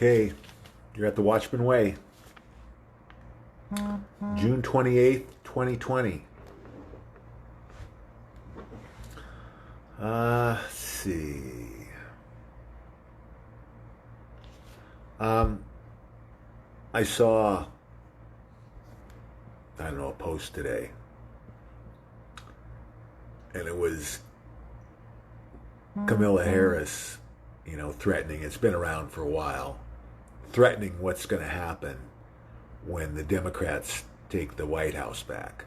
Okay, you're at the Watchman Way, June 28th, 2020. Let's see. I saw, I don't know, a post today, and it was Kamala Harris, threatening. It's been around for a while, threatening what's going to happen when the Democrats take the White House back.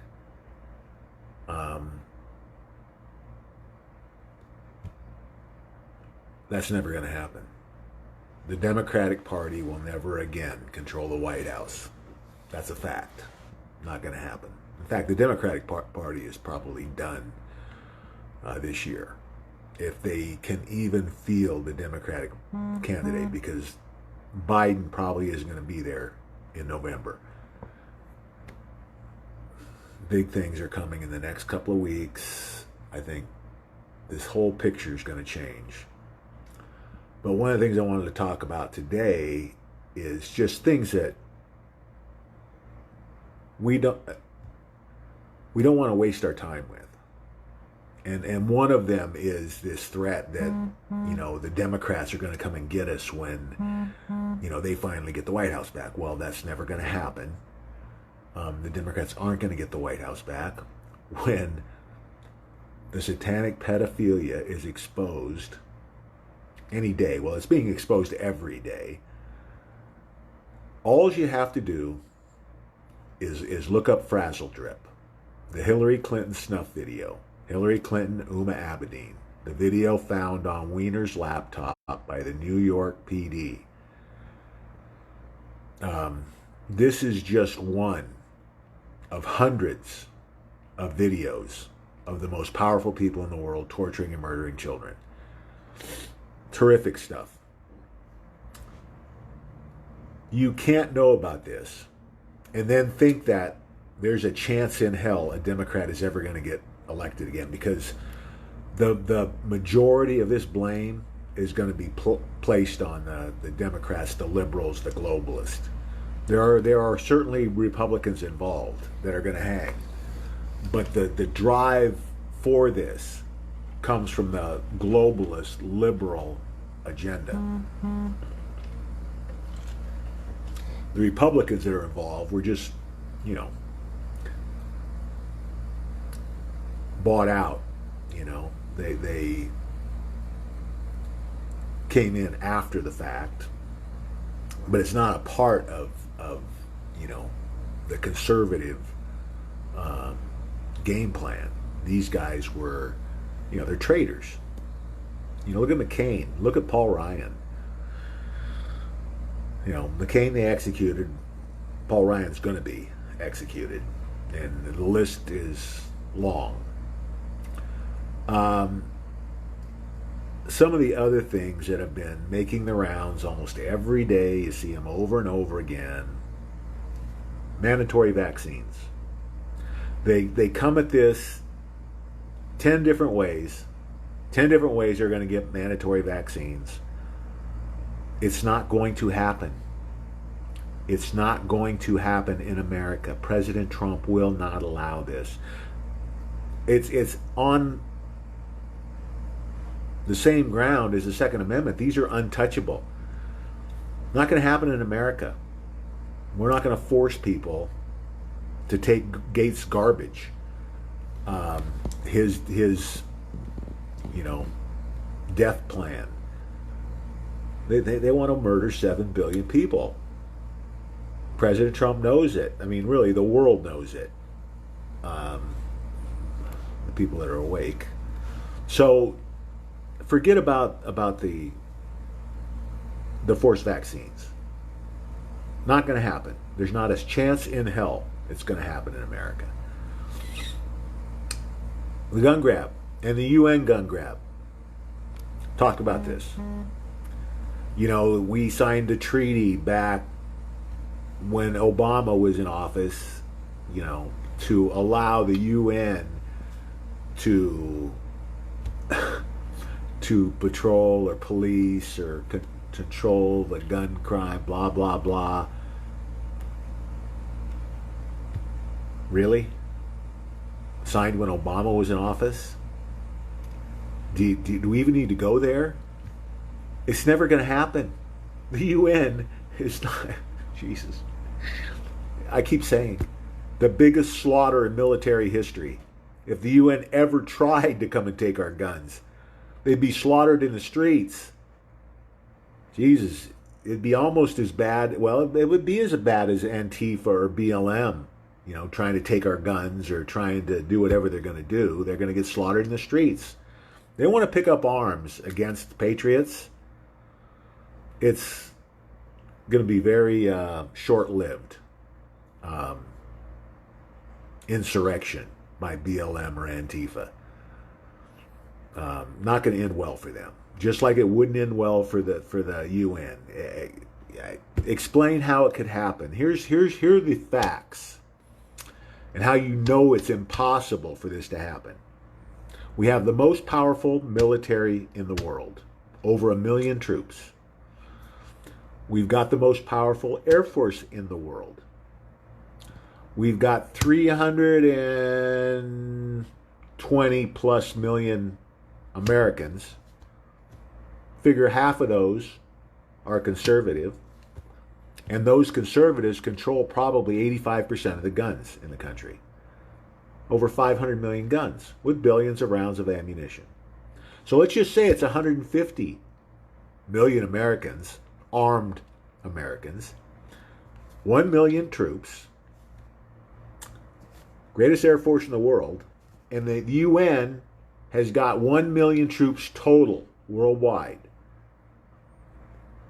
That's never going to happen. The Democratic Party will never again control the White House. That's a fact. Not going to happen. In fact, the Democratic Party is probably done this year, if they can even field the Democratic candidate, because Biden probably isn't going to be there in November. Big things are coming in the next couple of weeks. I think this whole picture is going to change. But one of the things I wanted to talk about today is just things that we don't want to waste our time with. And one of them is this threat that, the Democrats are going to come and get us when, they finally get the White House back. Well, that's never going to happen. The Democrats aren't going to get the White House back when the satanic pedophilia is exposed any day. Well, it's being exposed every day. All you have to do is look up Frazzle Drip, the Hillary Clinton snuff video. Hillary Clinton, Uma Abedin. The video found on Weiner's laptop by the New York PD. This is just one of hundreds of videos of the most powerful people in the world torturing and murdering children. Terrific stuff. You can't know about this and then think that there's a chance in hell a Democrat is ever going to get elected again, because the majority of this blame is going to be placed on the Democrats, the liberals, the globalists. There are certainly Republicans involved that are going to hang, but the drive for this comes from the globalist liberal agenda. The Republicans that are involved were just, bought out. They came in after the fact, but it's not a part of the conservative game plan. These guys were, they're traitors. Look at McCain. Look at Paul Ryan. McCain they executed. Paul Ryan's going to be executed. And the list is long. Some of the other things that have been making the rounds almost every day, you see them over and over again. Mandatory vaccines. They come at this 10 different ways. 10 different ways they're going to get mandatory vaccines. It's not going to happen. It's not going to happen in America. President Trump will not allow this. It's on the same ground as the Second Amendment. These are untouchable. Not going to happen in America. We're not going to force people to take Gates' garbage. His death plan. They want to murder 7 billion people. President Trump knows it. I mean, really, the world knows it. The people that are awake. So forget about the forced vaccines. Not going to happen. There's not a chance in hell it's going to happen in America. The gun grab and the UN gun grab. Talk about this. We signed a treaty back when Obama was in office, to allow the UN to patrol or police or control the gun crime, blah, blah, blah. Really? Signed when Obama was in office? Do we even need to go there? It's never going to happen. The UN is not... Jesus. I keep saying, the biggest slaughter in military history. If the UN ever tried to come and take our guns, they'd be slaughtered in the streets. Jesus, it'd be almost as bad. Well, it would be as bad as Antifa or BLM, trying to take our guns or trying to do whatever they're going to do. They're going to get slaughtered in the streets. They want to pick up arms against patriots. It's going to be very short-lived insurrection by BLM or Antifa. Not going to end well for them. Just like it wouldn't end well for the UN. Explain how it could happen. Here are the facts and how you know it's impossible for this to happen. We have the most powerful military in the world, over 1 million troops. We've got the most powerful Air Force in the world. We've got 320 plus million Americans. Figure half of those are conservative. And those conservatives control probably 85% of the guns in the country. Over 500 million guns with billions of rounds of ammunition. So let's just say it's 150 million Americans, armed Americans, 1 million troops, greatest air force in the world, and the UN has got 1 million troops total worldwide.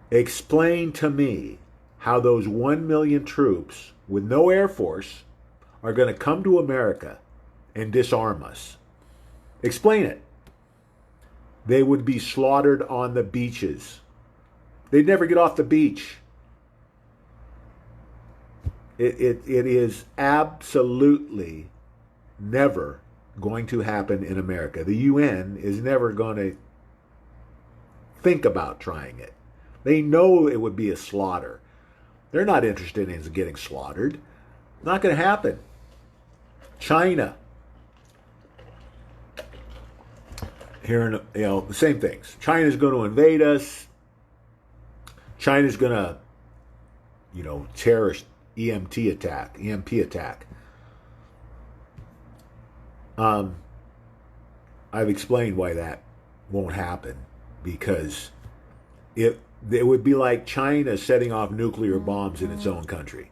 Explain to me how those 1 million troops with no air force are going to come to America and disarm us. Explain it. They would be slaughtered on the beaches. They'd never get off the beach. It is absolutely never going to happen in America. The UN is never going to think about trying it. They know it would be a slaughter. They're not interested in getting slaughtered. Not going to happen. China. Here, the same things. China's going to invade us. China's going to, terrorist EMP attack. I've explained why that won't happen, because it would be like China setting off nuclear bombs in its own country.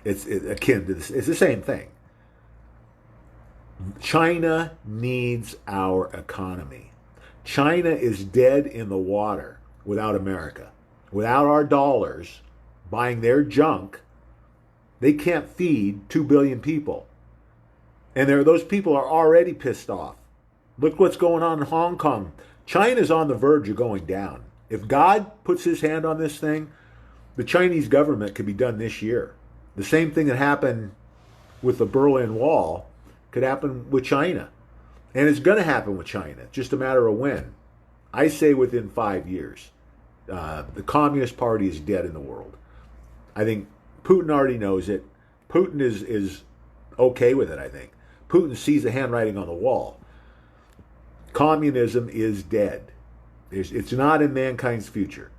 It's akin to this. It's the same thing. China needs our economy. China is dead in the water without America. Without our dollars buying their junk, they can't feed 2 billion people. And those people are already pissed off. Look what's going on in Hong Kong. China's on the verge of going down. If God puts his hand on this thing, the Chinese government could be done this year. The same thing that happened with the Berlin Wall could happen with China. And it's going to happen with China. It's just a matter of when. I say within 5 years. The Communist Party is dead in the world. I think Putin already knows it. Putin is okay with it, I think. Putin sees the handwriting on the wall. Communism is dead. It's not in mankind's future.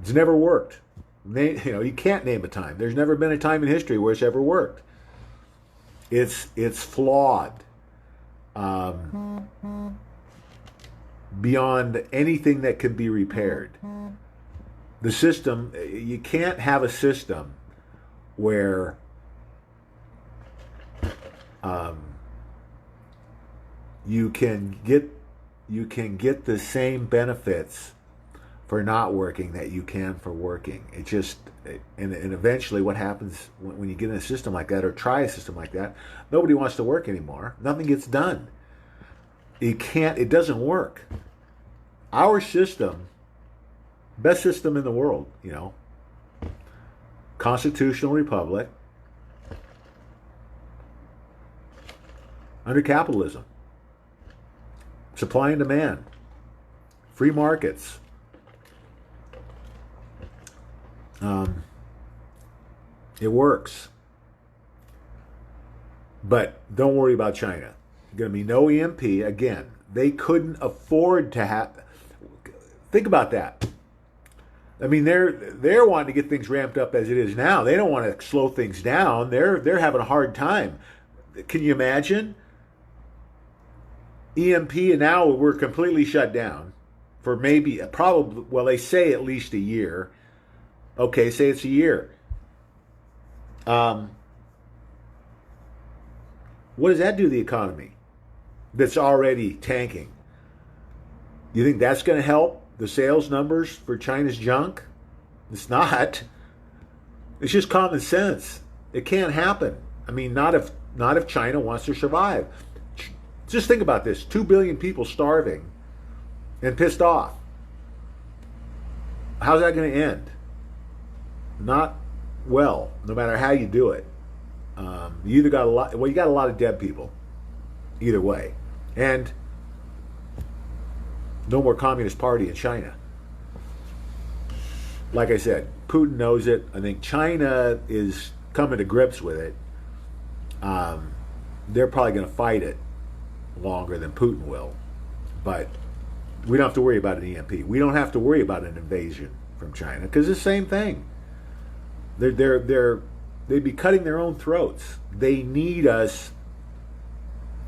It's never worked. You can't name a time. There's never been a time in history where it's ever worked. It's flawed. Beyond anything that can be repaired. The system, you can't have a system where you can get the same benefits for not working that you can for working. It just, and eventually what happens when you get in a system like that, or try a system like that, nobody wants to work anymore. Nothing gets done. It doesn't work. Our system, best system in the world, constitutional republic, under capitalism, supply and demand, free markets, Um, it works. But don't worry about China. Going to be no EMP. Again, they couldn't afford to have. Think about that. I mean, they're wanting to get things ramped up as it is now. They don't want to slow things down. They're having a hard time. Can you imagine? EMP, and now we're completely shut down for maybe, probably, well, they say at least a year. Okay, say it's a year. Um, what does that do to the economy that's already tanking? You think that's going to help the sales numbers for China's junk? It's not. It's just common sense. It can't happen. I mean, not if China wants to survive. Just think about this: 2 billion people starving and pissed off. How's that going to end? Not well, no matter how you do it. You either got a lot. Well, you got a lot of dead people. Either way, and no more Communist Party in China. Like I said, Putin knows it. I think China is coming to grips with it. They're probably going to fight it longer than Putin will. But we don't have to worry about an EMP. We don't have to worry about an invasion from China because it's the same thing. They'd be cutting their own throats. They need us.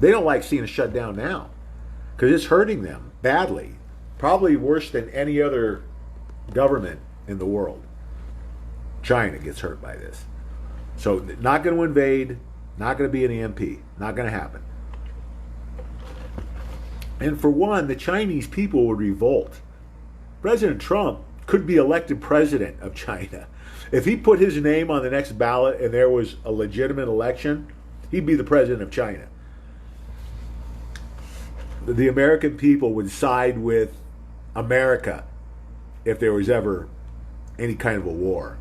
They don't like seeing us shut down now because it's hurting them badly, probably worse than any other government in the world. China gets hurt by this. So not going to invade, not going to be an EMP, not going to happen. And for one, the Chinese people would revolt. President Trump could be elected president of China. If he put his name on the next ballot and there was a legitimate election, he'd be the president of China. The American people would side with America if there was ever any kind of a war.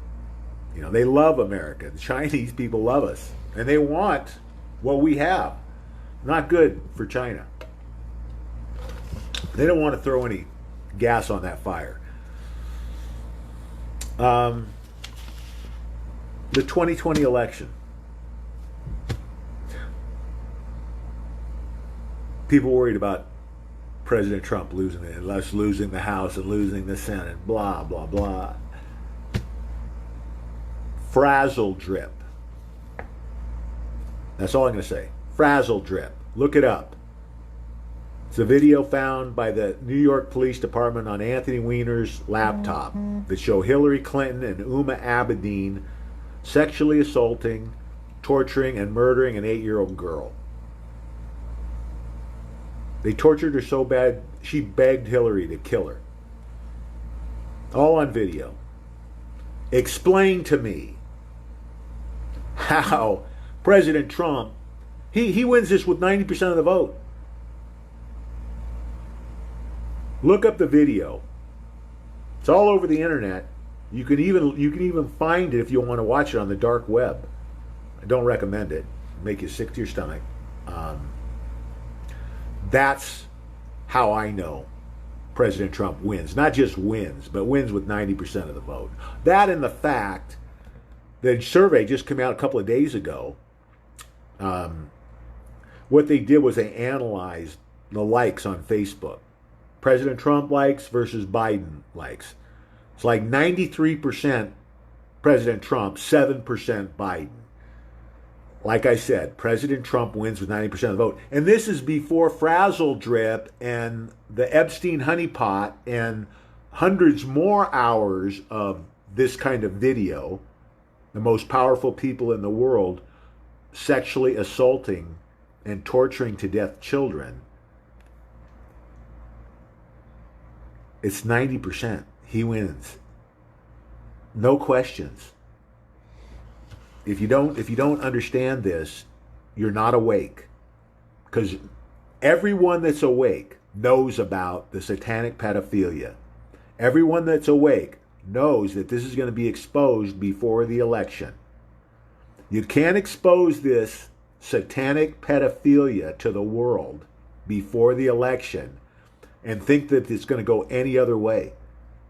You know, they love America. The Chinese people love us. And they want what we have. Not good for China. They don't want to throw any gas on that fire. The 2020 election. People worried about President Trump losing it, and us losing the House and losing the Senate, blah, blah, blah. Frazzle drip. That's all I'm going to say. Frazzle drip. Look it up. It's a video found by the New York Police Department on Anthony Weiner's laptop that show Hillary Clinton and Uma Abedin sexually assaulting, torturing, and murdering an 8-year-old girl. They tortured her so bad, she begged Hillary to kill her. All on video. Explain to me how President Trump, he wins this with 90% of the vote. Look up the video. It's all over the internet. You can even find it if you want to watch it on the dark web. I don't recommend it. It'll make you sick to your stomach. That's how I know President Trump wins. Not just wins, but wins with 90% of the vote. That and the fact that survey just came out a couple of days ago. What they did was they analyzed the likes on Facebook. President Trump likes versus Biden likes. It's like 93% President Trump, 7% Biden. Like I said, President Trump wins with 90% of the vote. And this is before Frazzle Drip and the Epstein honeypot and hundreds more hours of this kind of video. The most powerful people in the world sexually assaulting and torturing to death children. It's 90%. He wins. No questions. If you don't understand this, you're not awake. Because everyone that's awake knows about the satanic pedophilia. Everyone that's awake knows that this is going to be exposed before the election. You can't expose this satanic pedophilia to the world before the election and think that it's going to go any other way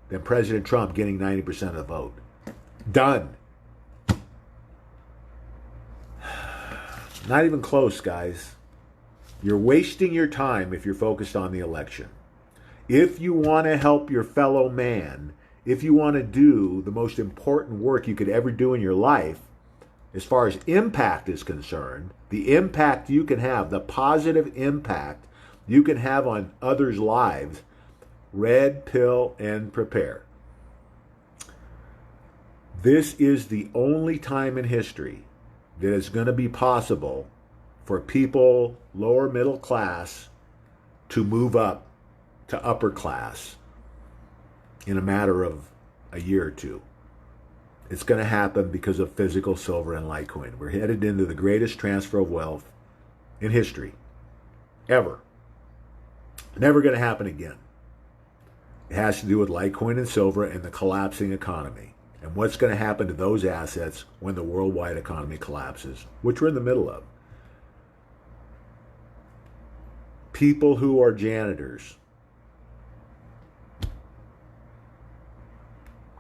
than President Trump getting 90% of the vote. Done. Not even close, guys. You're wasting your time if you're focused on the election. If you want to help your fellow man, if you want to do the most important work you could ever do in your life, as far as impact is concerned, the impact you can have, the positive impact you can have on others' lives, red pill and prepare. This is the only time in history that it's going to be possible for people, lower middle class, to move up to upper class in a matter of a year or two. It's going to happen because of physical silver and Litecoin. We're headed into the greatest transfer of wealth in history, ever. Never going to happen again. It has to do with Litecoin and silver and the collapsing economy. And what's going to happen to those assets when the worldwide economy collapses, which we're in the middle of. People who are janitors,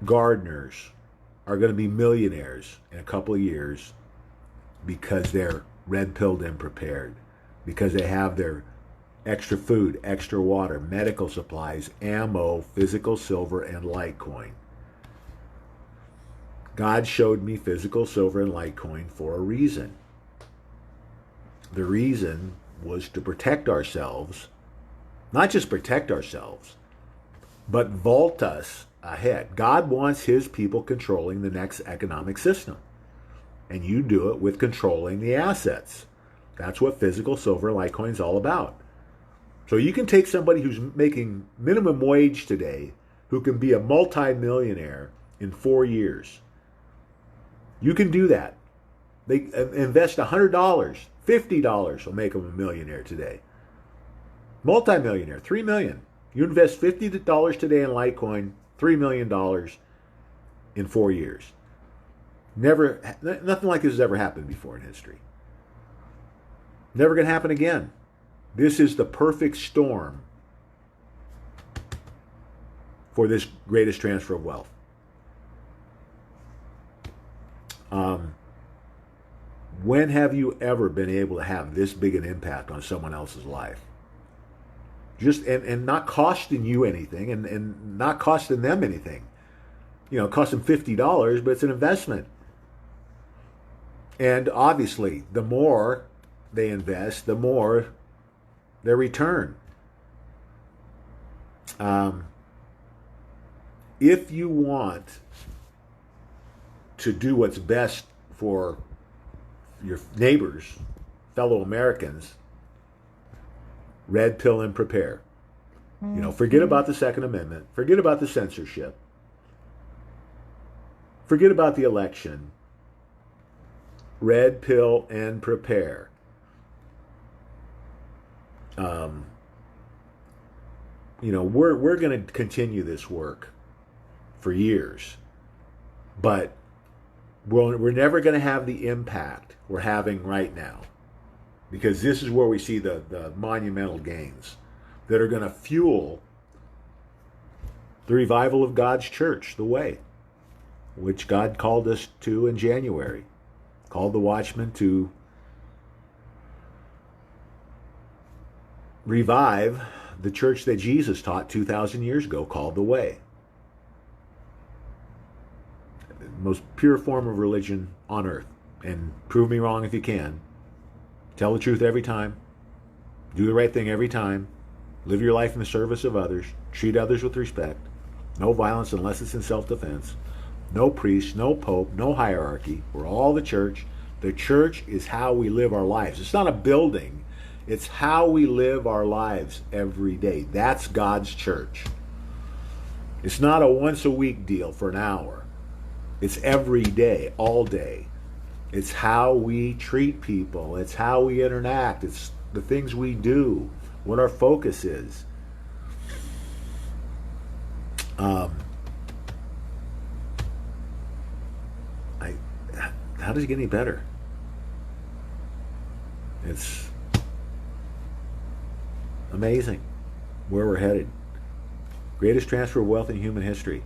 gardeners, are going to be millionaires in a couple of years because they're red-pilled and prepared, because they have their extra food, extra water, medical supplies, ammo, physical silver, and Litecoin. God showed me physical silver and Litecoin for a reason. The reason was to protect ourselves, not just protect ourselves, but vault us ahead. God wants his people controlling the next economic system. And you do it with controlling the assets. That's what physical silver and Litecoin is all about. So you can take somebody who's making minimum wage today, who can be a multi-millionaire in 4 years. You can do that. They invest $100, $50 will make them a millionaire today. Multi-millionaire, $3 million. You invest $50 today in Litecoin, $3 million in 4 years. Never, nothing like this has ever happened before in history. Never going to happen again. This is the perfect storm for this greatest transfer of wealth. When have you ever been able to have this big an impact on someone else's life? Just and not costing you anything and not costing them anything. You know, it costs them $50, but it's an investment. And obviously, the more they invest, the more their return. If you want to do what's best for your neighbors, fellow Americans, red pill and prepare. You know, forget about the Second Amendment. Forget about the censorship. Forget about the election. Red pill and prepare. You know, we're going to continue this work for years, but we're never going to have the impact we're having right now, because this is where we see the monumental gains that are going to fuel the revival of God's church, the way, which God called us to in January, called the watchman to revive the church that Jesus taught 2,000 years ago, called the way. The most pure form of religion on earth. And prove me wrong if you can. Tell the truth every time. Do the right thing every time. Live your life in the service of others. Treat others with respect. No violence unless it's in self-defense. No priest, no pope, no hierarchy. We're all the church. The church is how we live our lives. It's not a building. It's how we live our lives every day. That's God's church. It's not a once-a-week deal for an hour. It's every day, all day. It's how we treat people. It's how we interact. It's the things we do, what our focus is. How does it get any better? It's amazing where we're headed. Greatest transfer of wealth in human history.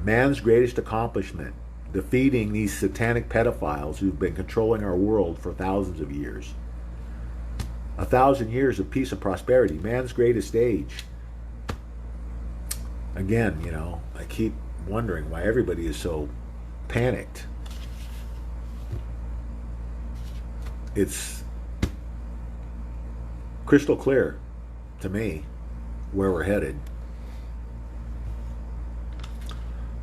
Man's greatest accomplishment defeating these satanic pedophiles who've been controlling our world for thousands of years. 1,000 years of peace and prosperity, man's greatest age. Again, I keep wondering why everybody is so panicked. It's crystal clear to me where we're headed.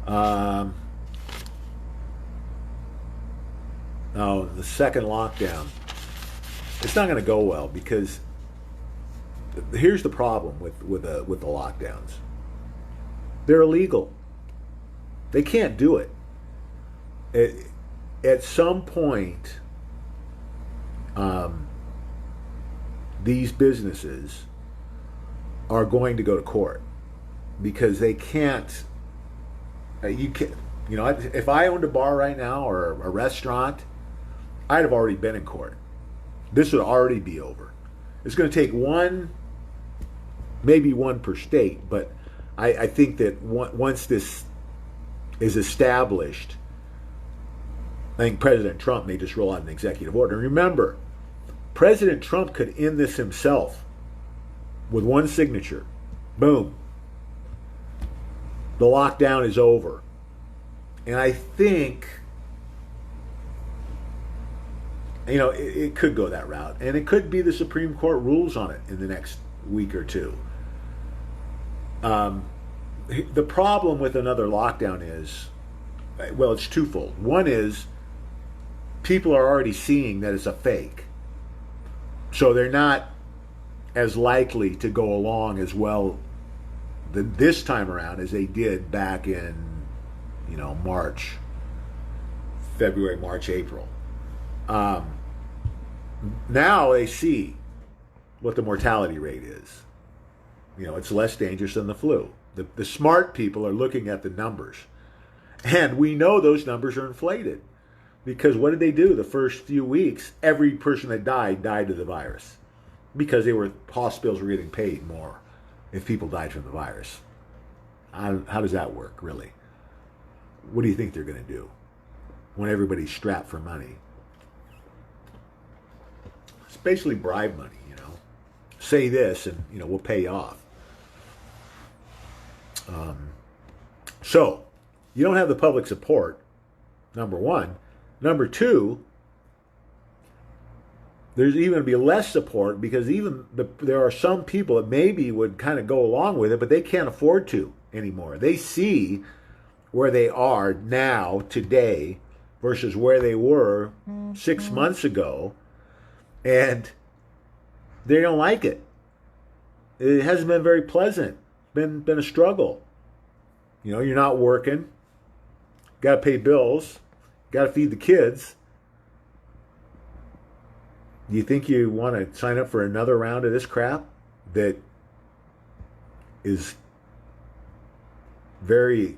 Now, the second lockdown, it's not going to go well because here's the problem with the lockdowns. They're illegal. They can't do it. At some point, these businesses are going to go to court because they can't. If I owned a bar right now or a restaurant, I'd have already been in court. This would already be over. It's going to take maybe one per state, but I think that once this is established, I think President Trump may just roll out an executive order. Remember, President Trump could end this himself with one signature. Boom. The lockdown is over. And I think, it could go that route. And it could be the Supreme Court rules on it in the next week or two. The problem with another lockdown is, well, it's twofold. One is people are already seeing that it's a fake. So they're not as likely to go along as well this time around as they did back in, February, March, April. Now they see what the mortality rate is. It's less dangerous than the flu. The smart people are looking at the numbers. And we know those numbers are inflated. Because what did they do the first few weeks? Every person that died of the virus. Because hospitals were getting paid more if people died from the virus. How does that work, really? What do you think they're going to do when everybody's strapped for money? It's basically bribe money, Say this and, we'll pay you off. So, you don't have the public support, number one. Number two, there's even going to be less support because there are some people that maybe would kind of go along with it, but they can't afford to anymore. They see where they are now, today, versus where they were 6 months ago, and they don't like it. It hasn't been very pleasant. Been a struggle. You're not working. Got to pay bills. Got to feed the kids. Do you think you want to sign up for another round of this crap that is very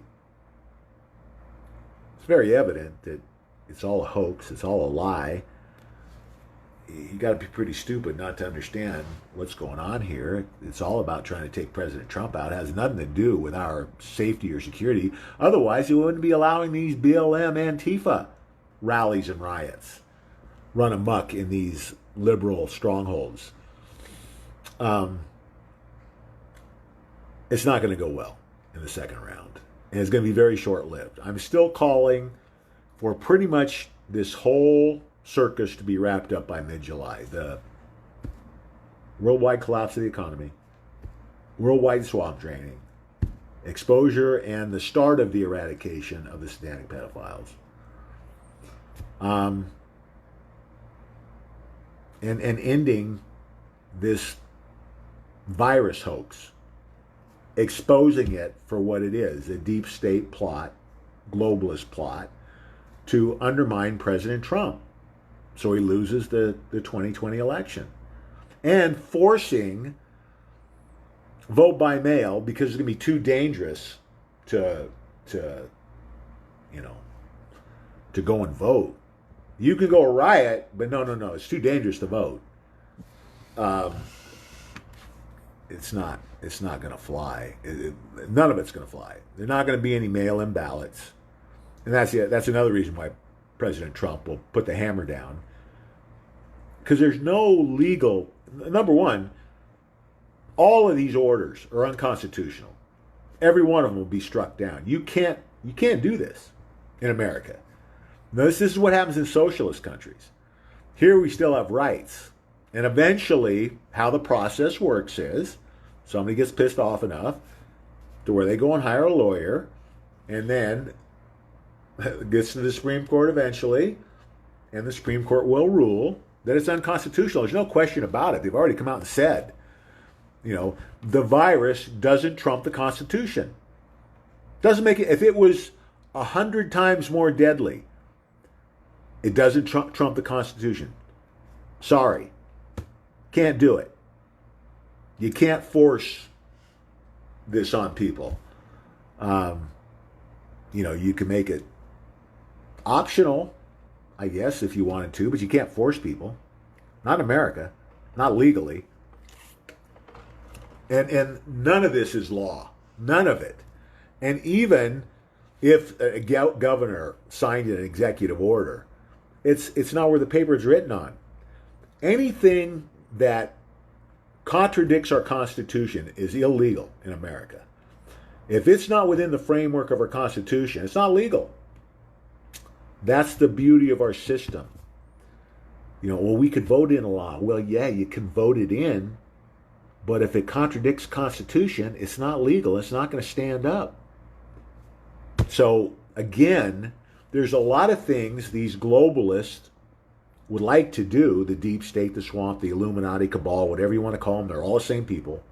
evident that it's all a hoax, it's all a lie? You got to be pretty stupid not to understand what's going on here. It's all about trying to take President Trump out. It has nothing to do with our safety or security. Otherwise, we wouldn't be allowing these BLM Antifa rallies and riots run amok in these liberal strongholds. It's not going to go well in the second round. And it's going to be very short-lived. I'm still calling for pretty much this whole circus to be wrapped up by mid-July. The worldwide collapse of the economy, worldwide swamp draining, exposure, and the start of the eradication of the satanic pedophiles. And ending this virus hoax, exposing it for what it is, a deep state plot, globalist plot, to undermine President Trump so he loses the 2020 election. And forcing vote by mail because it's going to be too dangerous to go and vote. You can go riot, but no, it's too dangerous to vote. It's not going to fly. None of it's going to fly. There are not going to be any mail-in ballots. And that's another reason why President Trump will put the hammer down. Because there's no legal, number one, all of these orders are unconstitutional. Every one of them will be struck down. You can't do this in America. This is what happens in socialist countries. Here we still have rights. And eventually, how the process works is somebody gets pissed off enough to where they go and hire a lawyer, and then it gets to the Supreme Court eventually, and the Supreme Court will rule that it's unconstitutional. There's no question about it. They've already come out and said, the virus doesn't trump the Constitution. Doesn't make it. If it was 100 times more deadly, it doesn't trump the Constitution. Sorry. Can't do it. You can't force this on people. You can make it optional, I guess, if you wanted to, but you can't force people. Not in America. Not legally. And none of this is law. None of it. And even if a governor signed an executive order, it's not where the paper is written on. Anything that contradicts our Constitution is illegal in America. If it's not within the framework of our Constitution, it's not legal. That's the beauty of our system. We could vote in a law. Well, yeah, you can vote it in, but if it contradicts Constitution, it's not legal. It's not going to stand up. So, again, there's a lot of things these globalists would like to do, the deep state, the swamp, the Illuminati cabal, whatever you want to call them, they're all the same people.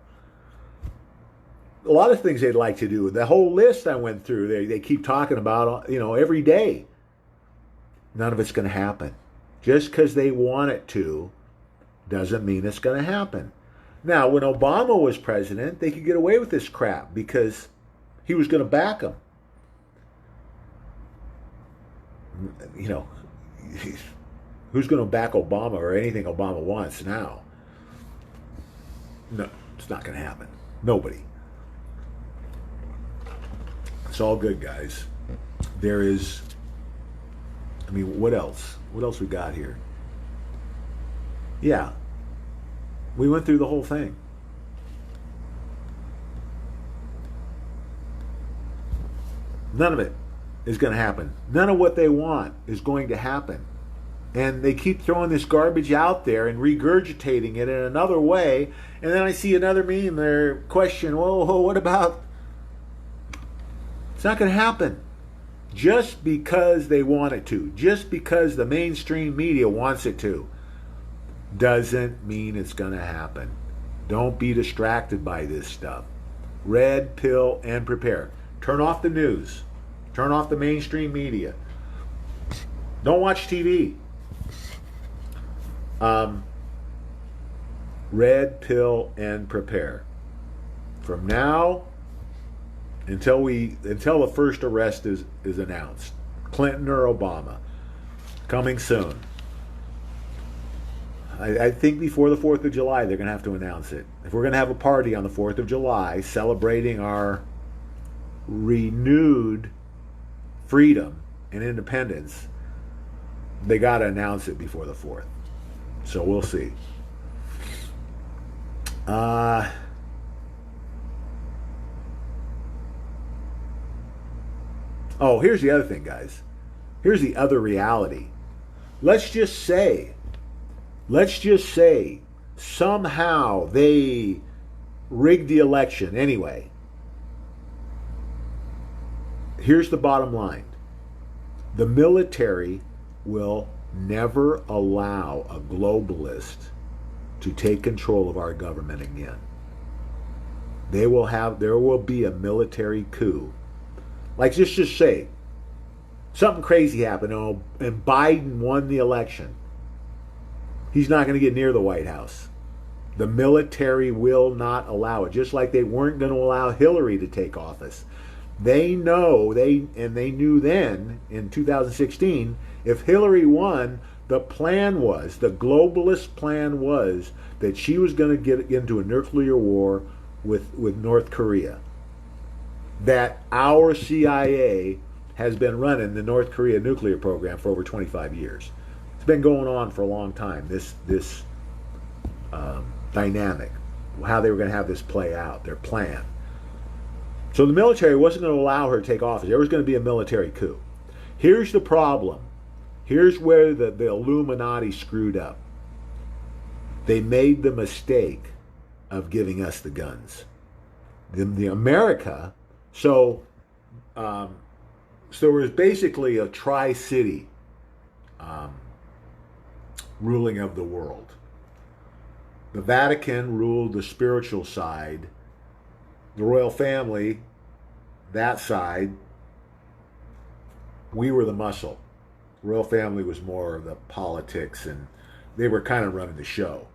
A lot of things they'd like to do. The whole list I went through, they keep talking about, every day. None of it's going to happen. Just because they want it to doesn't mean it's going to happen. Now, when Obama was president, they could get away with this crap because he was going to back him. Who's going to back Obama or anything Obama wants now? No, it's not going to happen. Nobody. It's all good, guys. There is, what else? What else we got here? Yeah. We went through the whole thing. None of it is going to happen. None of what they want is going to happen. And they keep throwing this garbage out there and regurgitating it in another way. And then I see another meme there, question, whoa, what about? It's not going to happen. Just because they want it to. Just because the mainstream media wants it to. Doesn't mean it's going to happen. Don't be distracted by this stuff. Red pill and prepare. Turn off the news. Turn off the mainstream media. Don't watch TV. Red pill and prepare. From now until the first arrest is announced. Clinton or Obama. Coming soon. I think before the 4th of July they're going to have to announce it. If we're going to have a party on the 4th of July celebrating our renewed freedom and independence, they got to announce it before the 4th. So we'll see. Here's the other thing, guys. Here's the other reality. Let's just say somehow they rigged the election anyway. Here's the bottom line. The military will never allow a globalist to take control of our government again. There will be a military coup. Like, just say, something crazy happened and Biden won the election. He's not going to get near the White House. The military will not allow it. Just like they weren't going to allow Hillary to take office. They knew then, in 2016, if Hillary won, the globalist plan was that she was going to get into a nuclear war with North Korea. That our CIA has been running the North Korea nuclear program for over 25 years. It's been going on for a long time, this dynamic, how they were going to have this play out, their plan. So the military wasn't going to allow her to take office. There was going to be a military coup. Here's the problem. Here's where the Illuminati screwed up. They made the mistake of giving us the guns. The America, so there was basically a tri-city ruling of the world. The Vatican ruled the spiritual side. The royal family, that side, we were the muscle. The royal family was more of the politics, and they were kind of running the show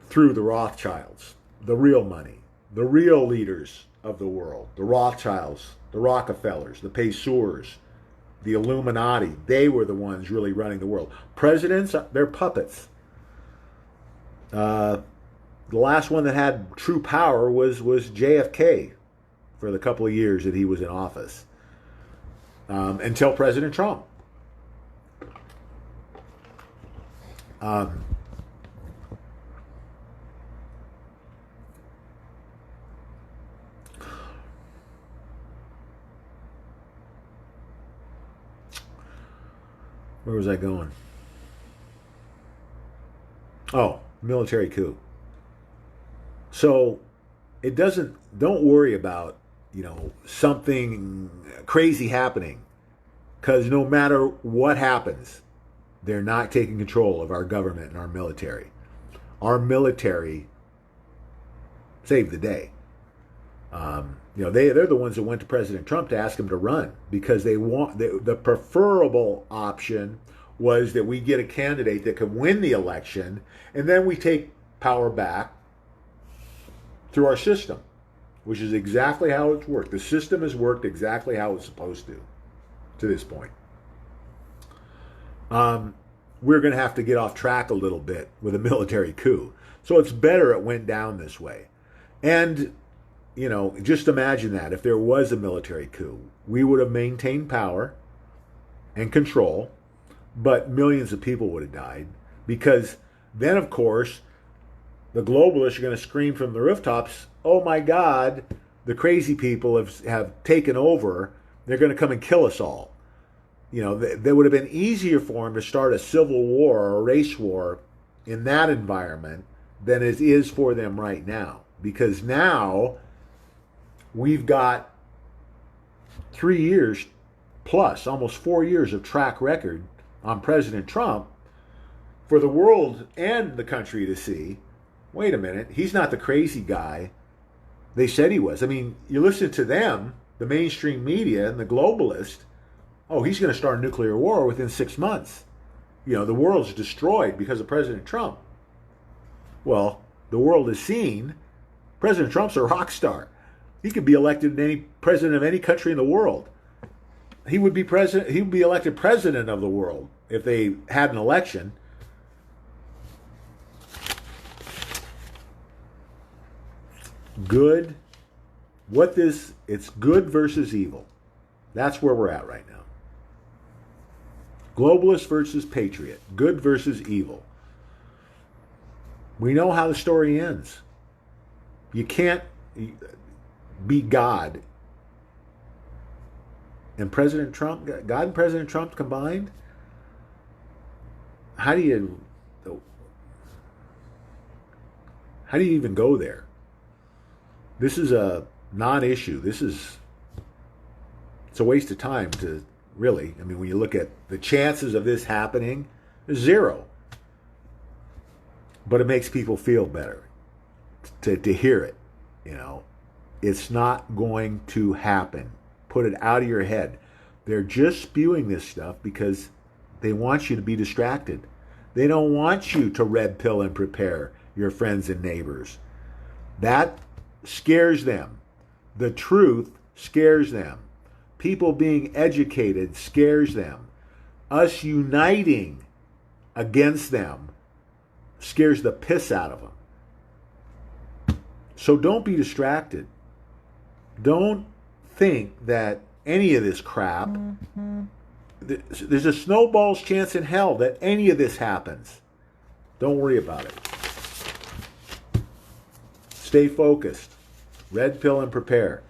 through the Rothschilds, the real money, the real leaders of the world, the Rothschilds, the Rockefellers, the Peseurs, the Illuminati. They were the ones really running the world. Presidents, they're puppets. The last one that had true power was JFK for the couple of years that he was in office, until President Trump. Where was I going? Oh, military coup. So don't worry about, something crazy happening, because no matter what happens, they're not taking control of our government and our military. Our military saved the day. They're the ones that went to President Trump to ask him to run, because the preferable option was that we get a candidate that could win the election, and then we take power back through our system, which is exactly how it's worked. The system has worked exactly how it's supposed to this point. We're going to have to get off track a little bit with a military coup. So it's better it went down this way. And, just imagine that if there was a military coup, we would have maintained power and control, but millions of people would have died, because then, of course, the globalists are going to scream from the rooftops, oh my God, the crazy people have taken over. They're going to come and kill us all. That would have been easier for them to start a civil war or a race war in that environment than it is for them right now. Because now we've got 3 years plus, almost 4 years of track record on President Trump for the world and the country to see. Wait a minute, he's not the crazy guy they said he was. I mean, you listen to them, the mainstream media and the globalists, oh, he's going to start a nuclear war within 6 months. The world's destroyed because of President Trump. Well, the world has seen President Trump's a rock star. He could be elected any president of any country in the world. He would be president. He would be elected president of the world if they had an election. Good. It's good versus evil. That's where we're at right now. Globalist versus patriot. Good versus evil. We know how the story ends. You can't be God and President Trump, God and President Trump combined. How do you even go there? This is a non-issue. It's a waste of time to really. I mean, when you look at the chances of this happening, there's zero. But it makes people feel better to hear it. It's not going to happen. Put it out of your head. They're just spewing this stuff because they want you to be distracted. They don't want you to red pill and prepare your friends and neighbors. That scares them. The truth scares them. People being educated scares them. Us uniting against them scares the piss out of them. So don't be distracted. Don't think that any of this crap. There's a snowball's chance in hell that any of this happens. Don't worry about it. Stay focused. Red pill and prepare.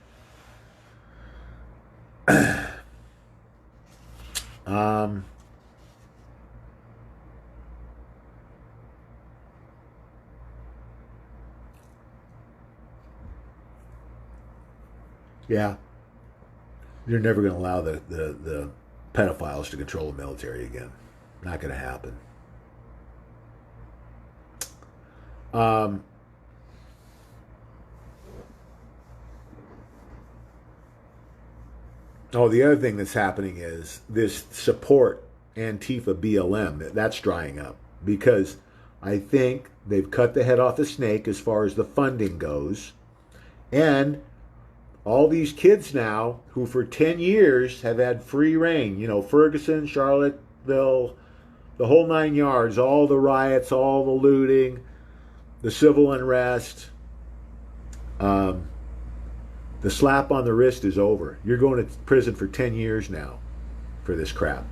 Yeah. You're never going to allow the pedophiles to control the military again. Not going to happen. Oh, the other thing that's happening is this support Antifa BLM, that's drying up because I think they've cut the head off the snake as far as the funding goes. And all these kids now who for 10 years have had free reign, Ferguson, Charlottesville, the whole 9 yards, all the riots, all the looting, the civil unrest, the slap on the wrist is over. You're going to prison for 10 years now for this crap.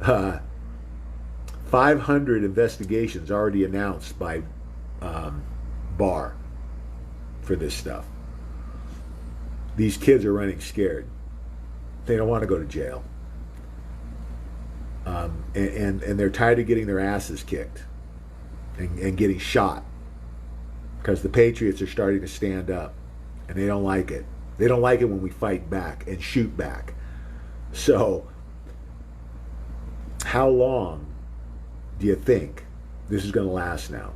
500 investigations already announced by Barr for this stuff. These kids are running scared. They don't want to go to jail. And they're tired of getting their asses kicked and getting shot because the patriots are starting to stand up and they don't like it. They don't like it when we fight back and shoot back. So how long do you think this is going to last now?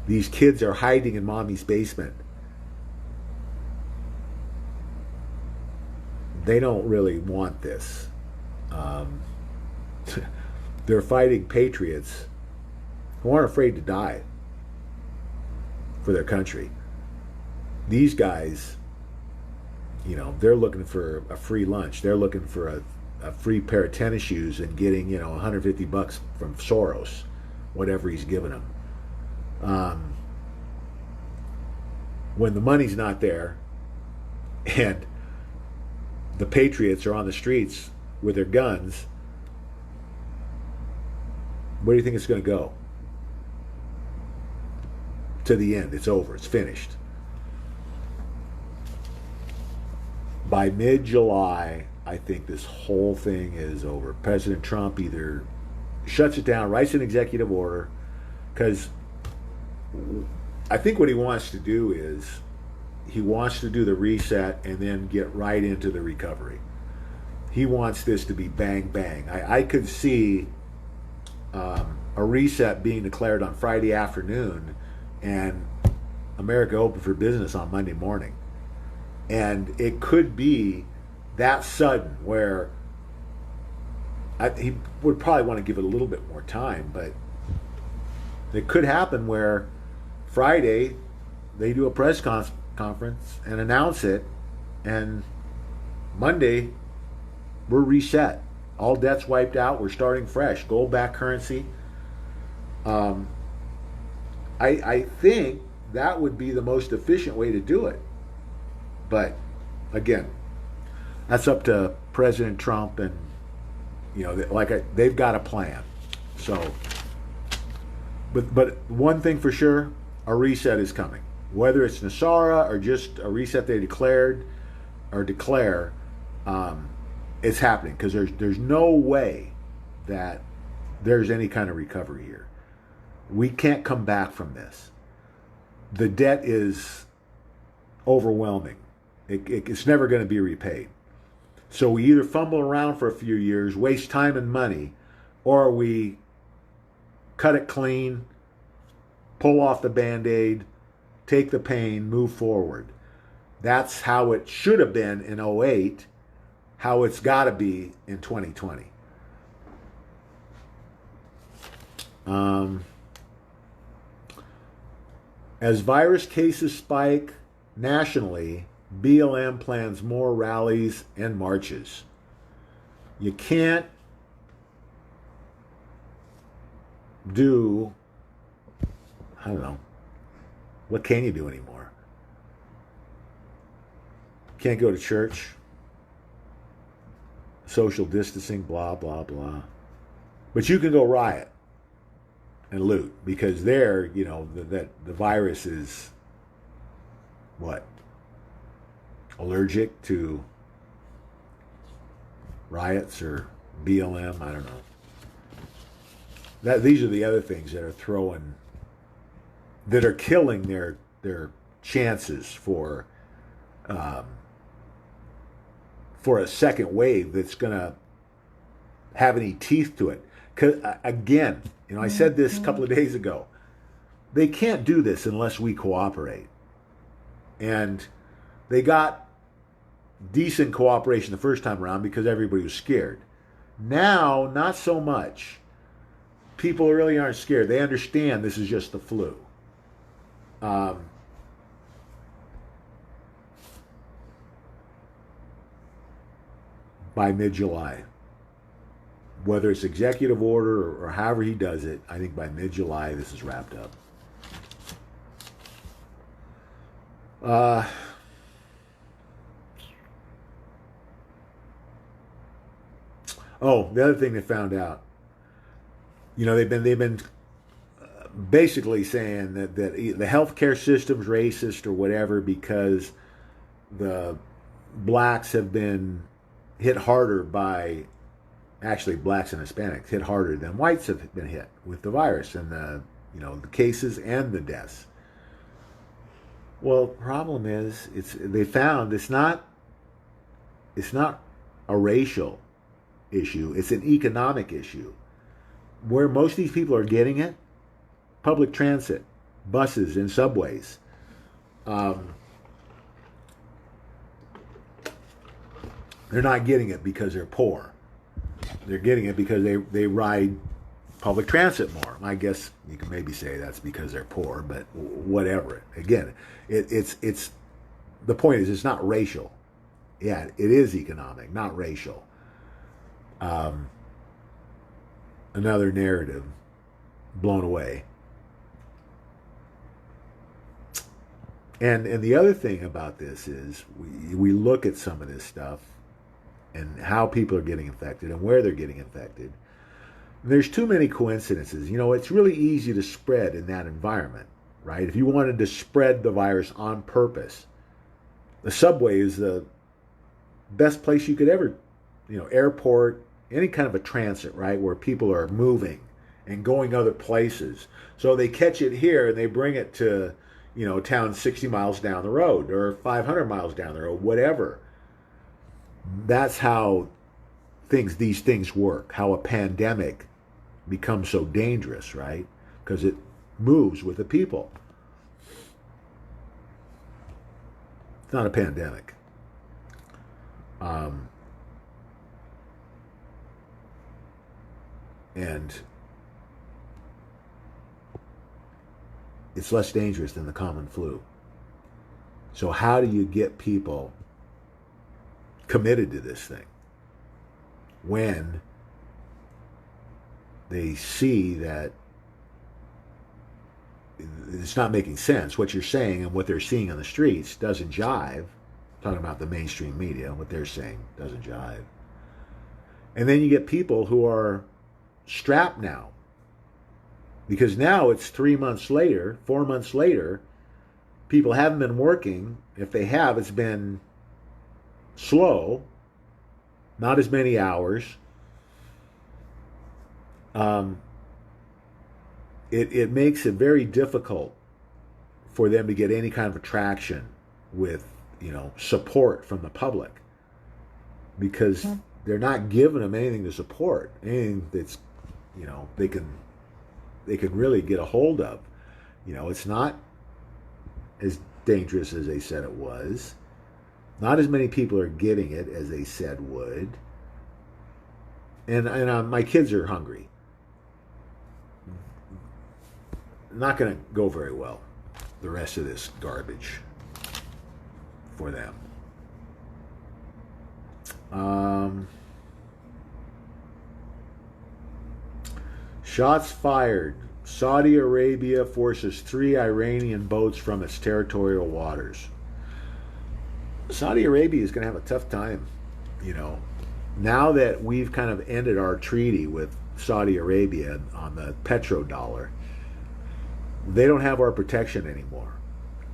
These kids are hiding in mommy's basement. They don't really want this. They're fighting patriots who aren't afraid to die for their country. These guys, they're looking for a free lunch. They're looking for a free pair of tennis shoes and getting, $150 from Soros, whatever he's giving them. When the money's not there and the patriots are on the streets with their guns, where do you think it's going to go? To the end. It's over. It's finished. By mid-July, I think this whole thing is over. President Trump either shuts it down, writes an executive order, because I think what he wants to do is he wants to do the reset and then get right into the recovery. He wants this to be bang, bang. I could see a reset being declared on Friday afternoon and America open for business on Monday morning. And it could be that sudden where he would probably want to give it a little bit more time, but it could happen where Friday they do a press conference and announce it, and Monday we're reset. All debts wiped out. We're starting fresh. Gold-backed currency. I think that would be the most efficient way to do it. But again, that's up to President Trump, and they've got a plan. So, but one thing for sure, a reset is coming. Whether it's Nasara or just a reset they declared or declare, it's happening because there's no way that there's any kind of recovery here. We can't come back from this. The debt is overwhelming. It's never going to be repaid. So we either fumble around for a few years, waste time and money, or we cut it clean, pull off the Band-Aid, take the pain, move forward. That's how it should have been in '08, how it's got to be in 2020. As virus cases spike nationally, BLM plans more rallies and marches. You can't do, I don't know, what can you do anymore? Can't go to church. social distancing, blah, blah, blah. But you can go riot and loot because there, you know, that the virus is what? Allergic to riots or BLM? I don't know. These are the other things that are killing their chances for a second wave that's going to have any teeth to it. 'Cause, again, you know, I said this a couple of days ago. They can't do this unless we cooperate. And they got decent cooperation the first time around because everybody was scared. Now, not so much. People really aren't scared. They understand this is just the flu. By mid-July. Whether it's executive order or however he does it, I think by mid-July this is wrapped up. Oh, the other thing they found out, you know, they've been basically saying that the healthcare system's racist or whatever because the blacks have been hit harder by, actually blacks and Hispanics hit harder than whites have been hit with the virus and the cases and the deaths. Well, the problem is they found it's not a racial issue, it's an economic issue. Where most of these people are getting it, public transit, buses and subways. They're not getting it because they're poor. They're getting it because they ride public transit more. I guess you can maybe say that's because they're poor, but whatever. Again, it's the point is it's not racial. Yeah, it is economic, not racial. Another narrative blown away. And the other thing about this is we look at some of this stuff and how people are getting infected and where they're getting infected. And there's too many coincidences. You know, it's really easy to spread in that environment, right? If you wanted to spread the virus on purpose, the subway is the best place you could ever, airport, any kind of a transit, right, where people are moving and going other places. So they catch it here and they bring it to, town 60 miles down the road or 500 miles down the road, whatever. That's how these things work, how a pandemic becomes so dangerous, right? Because it moves with the people. It's not a pandemic. And it's less dangerous than the common flu. So how do you get people committed to this thing when they see that it's not making sense? What you're saying and what they're seeing on the streets doesn't jive. I'm talking about the mainstream media, what they're saying doesn't jive. And then you get people who are strapped now, because now it's 3 months later, 4 months later, people haven't been working. If they have, it's been slow, not as many hours. It makes it very difficult for them to get any kind of attraction with, support from the public, because they're not giving them anything to support, anything that's, they can really get a hold of. It's not as dangerous as they said it was. Not as many people are getting it as they said would. And my kids are hungry. Not going to go very well, the rest of this garbage for them. Shots fired. Saudi Arabia forces 3 Iranian boats from its territorial waters. Saudi Arabia is going to have a tough time, now that we've kind of ended our treaty with Saudi Arabia on the petrodollar, they don't have our protection anymore.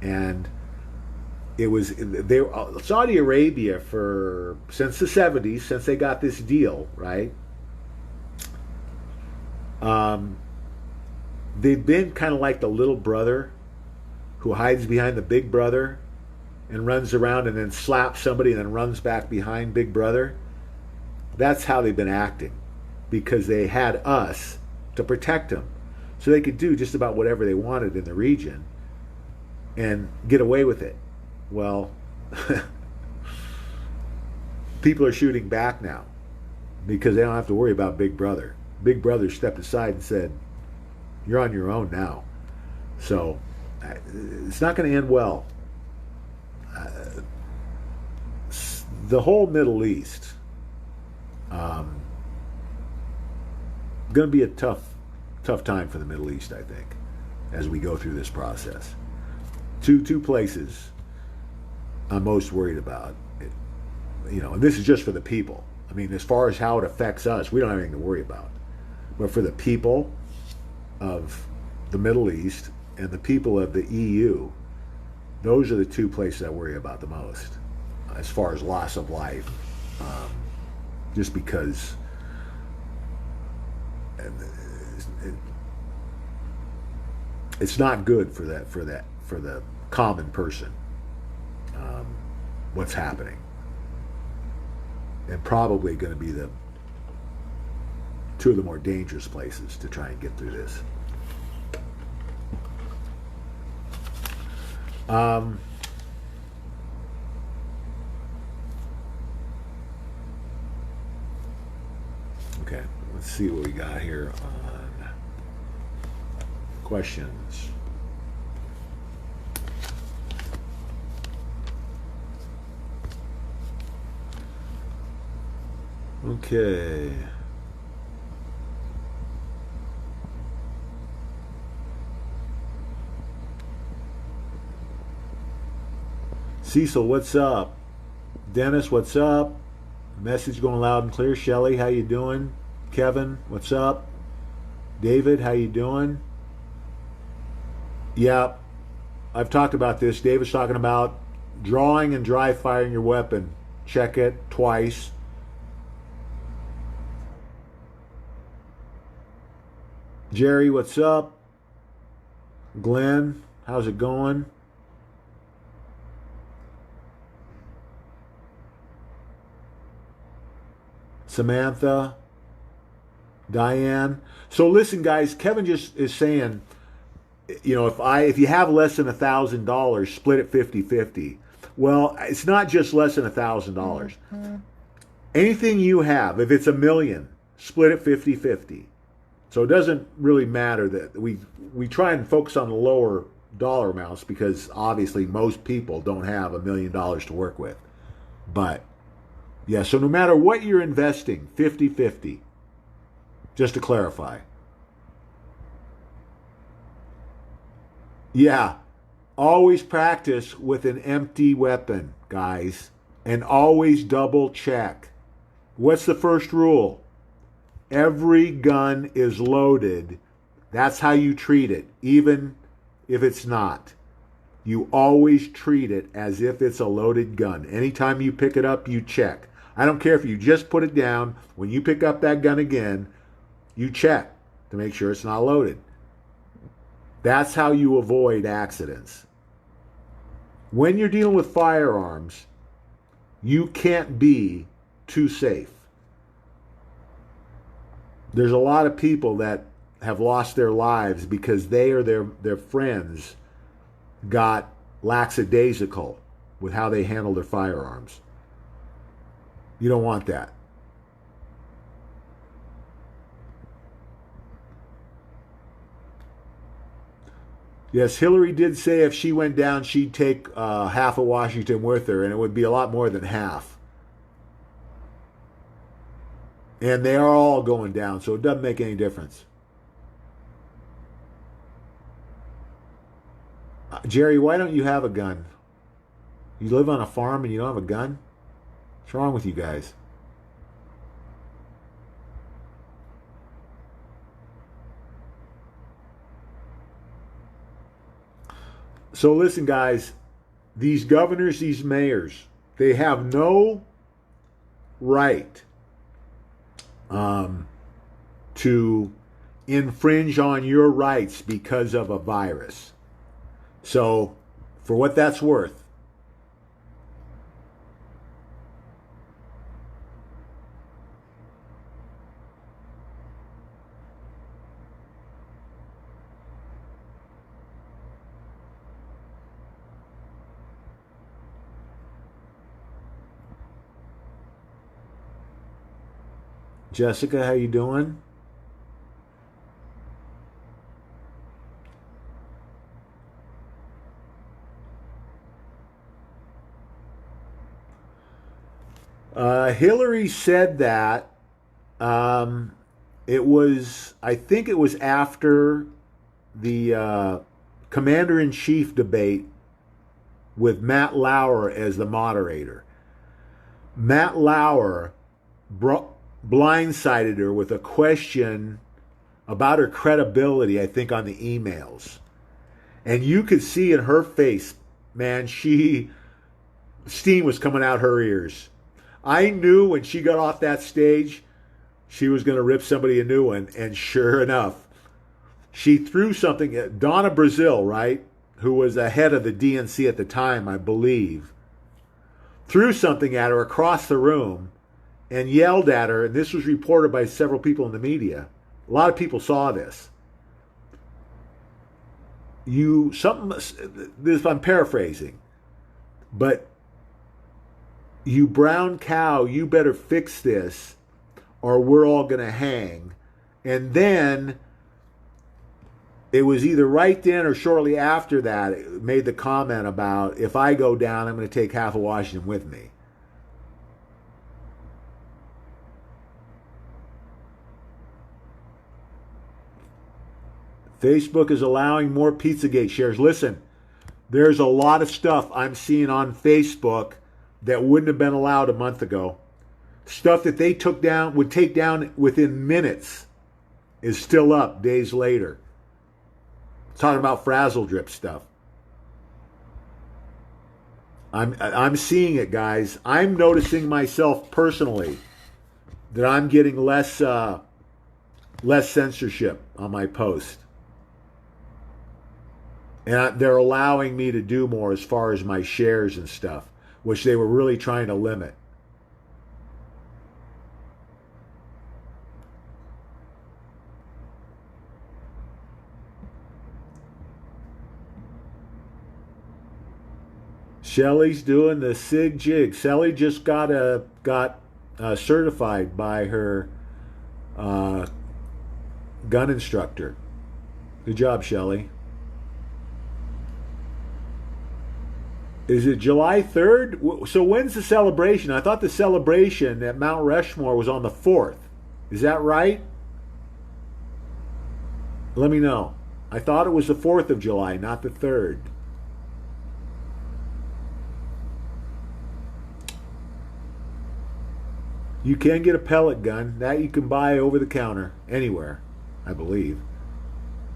And it was Saudi Arabia for since the 70s, since they got this deal, right? They've been kind of like the little brother who hides behind the big brother and runs around and then slaps somebody and then runs back behind big brother. That's how they've been acting, because they had us to protect them, so they could do just about whatever they wanted in the region and get away with it. Well, people are shooting back now because they don't have to worry about Big Brother. Big Brother stepped aside and said, "You're on your own now." So it's not going to end well. The whole Middle East going to be a tough time for the Middle East, I think, as we go through this process. Two places I'm most worried about. And this is just for the people. I mean, as far as how it affects us, we don't have anything to worry about. But for the people of the Middle East and the people of the EU, those are the two places I worry about the most, as far as loss of life. Just because it's not good for the common person. What's happening, and probably going to be the two of the more dangerous places to try and get through this. Okay, let's see what we got here on questions. Okay. Cecil, what's up? Dennis, what's up? Message going loud and clear. Shelly, how you doing? Kevin, what's up? David, how you doing? Yeah, I've talked about this. David's talking about drawing and dry firing your weapon. Check it twice. Jerry, what's up? Glenn, how's it going? Samantha, Diane. So listen, guys, Kevin just is saying, if you have less than $1,000, split it 50-50. Well, it's not just less than $1,000. Anything you have, if it's $1 million, split it 50-50. So it doesn't really matter that we try and focus on the lower dollar amounts, because obviously most people don't have $1 million to work with. But yeah, so no matter what you're investing, 50-50. Just to clarify. Yeah, always practice with an empty weapon, guys, and always double check. What's the first rule? Every gun is loaded. That's how you treat it, even if it's not. You always treat it as if it's a loaded gun. Anytime you pick it up, you check. I don't care if you just put it down. When you pick up that gun again, you check to make sure it's not loaded. That's how you avoid accidents. When you're dealing with firearms, you can't be too safe. There's a lot of people that have lost their lives because they or their friends got lackadaisical with how they handle their firearms. You don't want that. Yes, Hillary did say if she went down, she'd take half of Washington with her, and it would be a lot more than half. And they are all going down, so it doesn't make any difference. Jerry, why don't you have a gun? You live on a farm and you don't have a gun? What's wrong with you guys? So listen, guys, these governors, these mayors, they have no right to infringe on your rights because of a virus. So, for what that's worth, Jessica, how you doing? Hillary said that it was, I think it was after the commander in chief debate with Matt Lauer as the moderator. Matt Lauer blindsided her with a question about her credibility, I think, on the emails. And you could see in her face, man, steam was coming out her ears. I knew when she got off that stage, she was going to rip somebody a new one. And sure enough, she threw something at Donna Brazil, right? Who was the head of the DNC at the time, I believe, threw something at her across the room and yelled at her. And this was reported by several people in the media. A lot of people saw this. I'm paraphrasing, but you brown cow, you better fix this or we're all going to hang. And then it was either right then or shortly after that, it made the comment about, if I go down, I'm going to take half of Washington with me. Facebook is allowing more Pizzagate shares. Listen, there's a lot of stuff I'm seeing on Facebook that wouldn't have been allowed a month ago. Stuff that they would take down within minutes is still up days later. Talking about frazzle drip stuff. I'm seeing it, guys. I'm noticing myself personally that I'm getting less censorship on my post. And they're allowing me to do more as far as my shares and stuff, which they were really trying to limit. Shelly's doing the SIG jig. Shelly just got certified by her gun instructor. Good job, Shelly. Is it July 3rd? So when's the celebration? I thought the celebration at Mount Rushmore was on the 4th. Is that right? Let me know. I thought it was the 4th of July, not the 3rd. You can get a pellet gun. That you can buy over the counter anywhere, I believe.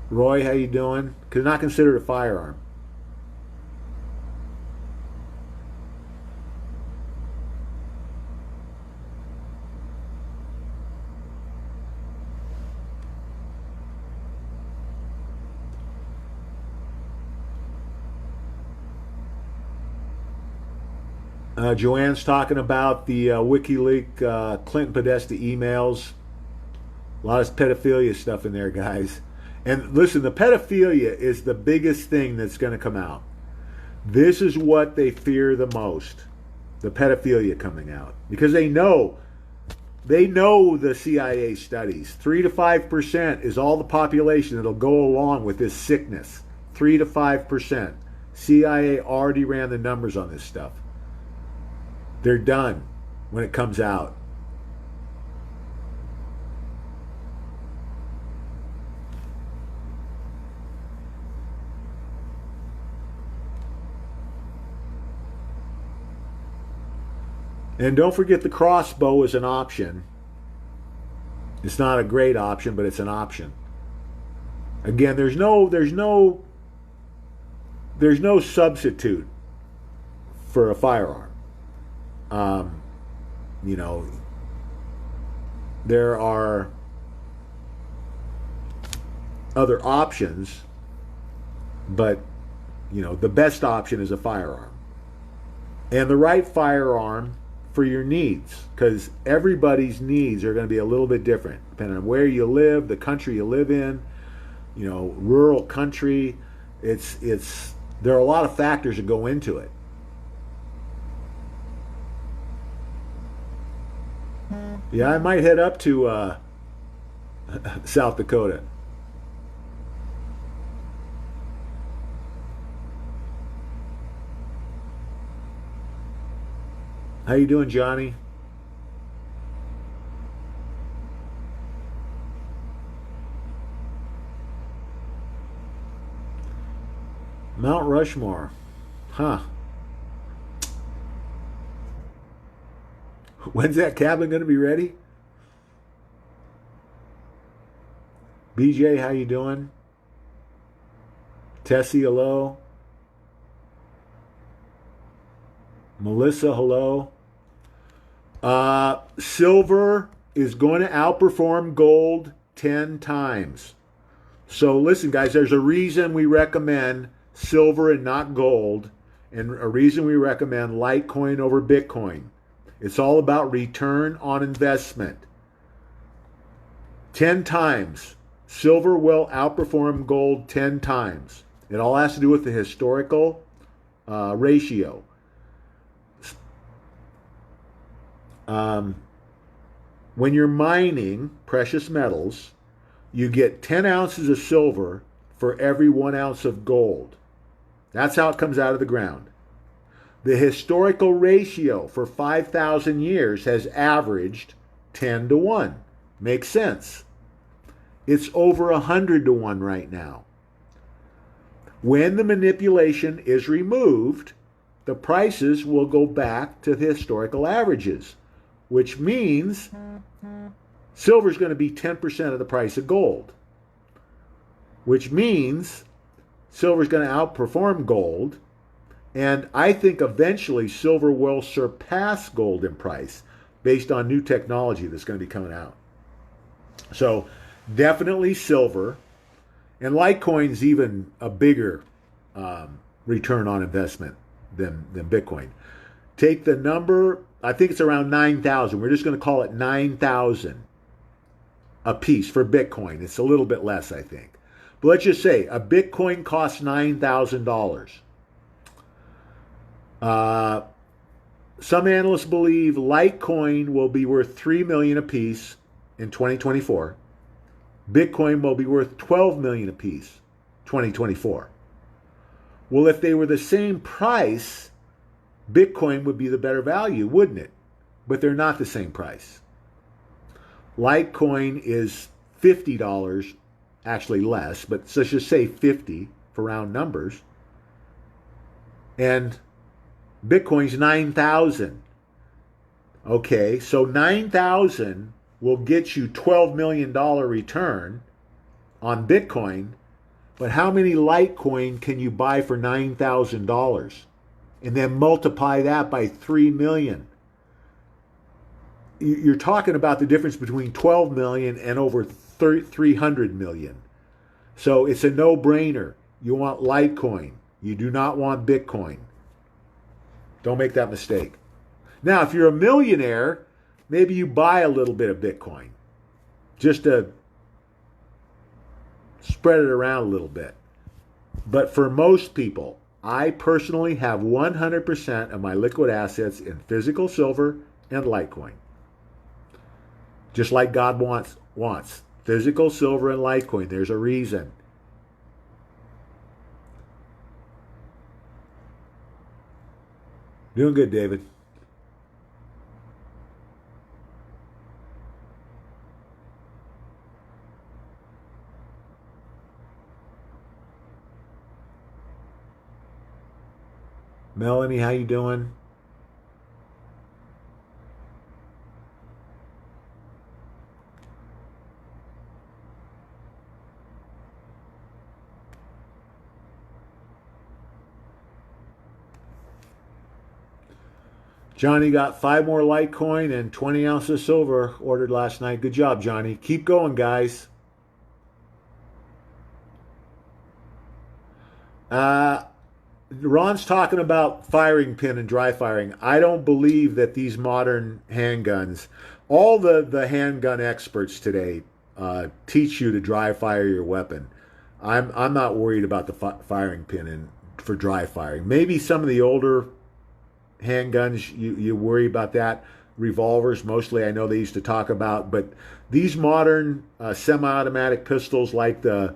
Roy, how you doing? Not considered a firearm. Joanne's talking about the WikiLeaks Clinton Podesta emails. A lot of pedophilia stuff in there, guys. And listen, the pedophilia is the biggest thing that's going to come out. This is what they fear the most, the pedophilia coming out. Because they know the CIA studies. 3 to 5% is all the population that'll go along with this sickness. 3 to 5%. CIA already ran the numbers on this stuff. They're done when it comes out. And don't forget the crossbow is an option. It's not a great option, but it's an option. Again, there's no there's no substitute for a firearm. Um, you know, there are other options, but the best option is a firearm, and the right firearm for your needs, because everybody's needs are going to be a little bit different depending on where you live, the country you live in. Rural country. It's there are a lot of factors that go into it. Yeah, I might head up to South Dakota. How you doing, Johnny? Mount Rushmore. Huh. When's that cabin going to be ready? BJ, how you doing? Tessie, hello. Melissa, hello. Silver is going to outperform gold 10 times. So listen, guys, there's a reason we recommend silver and not gold, and a reason we recommend Litecoin over Bitcoin. It's all about return on investment. 10 times. Silver will outperform gold 10 times. It all has to do with the historical ratio. When you're mining precious metals, you get 10 ounces of silver for every 1 ounce of gold. That's how it comes out of the ground. The historical ratio for 5,000 years has averaged 10 to 1. Makes sense. It's over 100 to 1 right now. When the manipulation is removed, the prices will go back to the historical averages, which means silver is going to be 10% of the price of gold, which means silver is going to outperform gold. And I think eventually silver will surpass gold in price based on new technology that's going to be coming out. So definitely silver. And Litecoin's even a bigger return on investment than Bitcoin. Take the number, I think it's around 9,000. We're just going to call it 9,000 a piece for Bitcoin. It's a little bit less, I think. But let's just say a Bitcoin costs $9,000. Some analysts believe Litecoin will be worth $3 million a piece in 2024. Bitcoin will be worth $12 million a piece 2024. Well, if they were the same price, Bitcoin would be the better value, wouldn't it? But they're not the same price. Litecoin is $50, actually less, but let's just say 50 for round numbers. And Bitcoin's 9,000. Okay, so 9,000 will get you $12 million return on Bitcoin, but how many Litecoin can you buy for $9,000? And then multiply that by 3 million. You're talking about the difference between 12 million and over 300 million. So it's a no-brainer. You want Litecoin. You do not want Bitcoin. Don't make that mistake. Now, if you're a millionaire, maybe you buy a little bit of Bitcoin just to spread it around a little bit. But for most people, I personally have 100% of my liquid assets in physical silver and Litecoin. Just like God wants. Physical silver and Litecoin. There's a reason. Doing good, David. Melanie, how you doing? Johnny got 5 more Litecoin and 20 ounces of silver ordered last night. Good job, Johnny. Keep going, guys. Ron's talking about firing pin and dry firing. I don't believe that these modern handguns, all the handgun experts today teach you to dry fire your weapon. I'm not worried about the firing pin for dry firing. Maybe some of the older handguns you worry about that. Revolvers mostly I know they used to talk about, but these modern semi-automatic pistols like the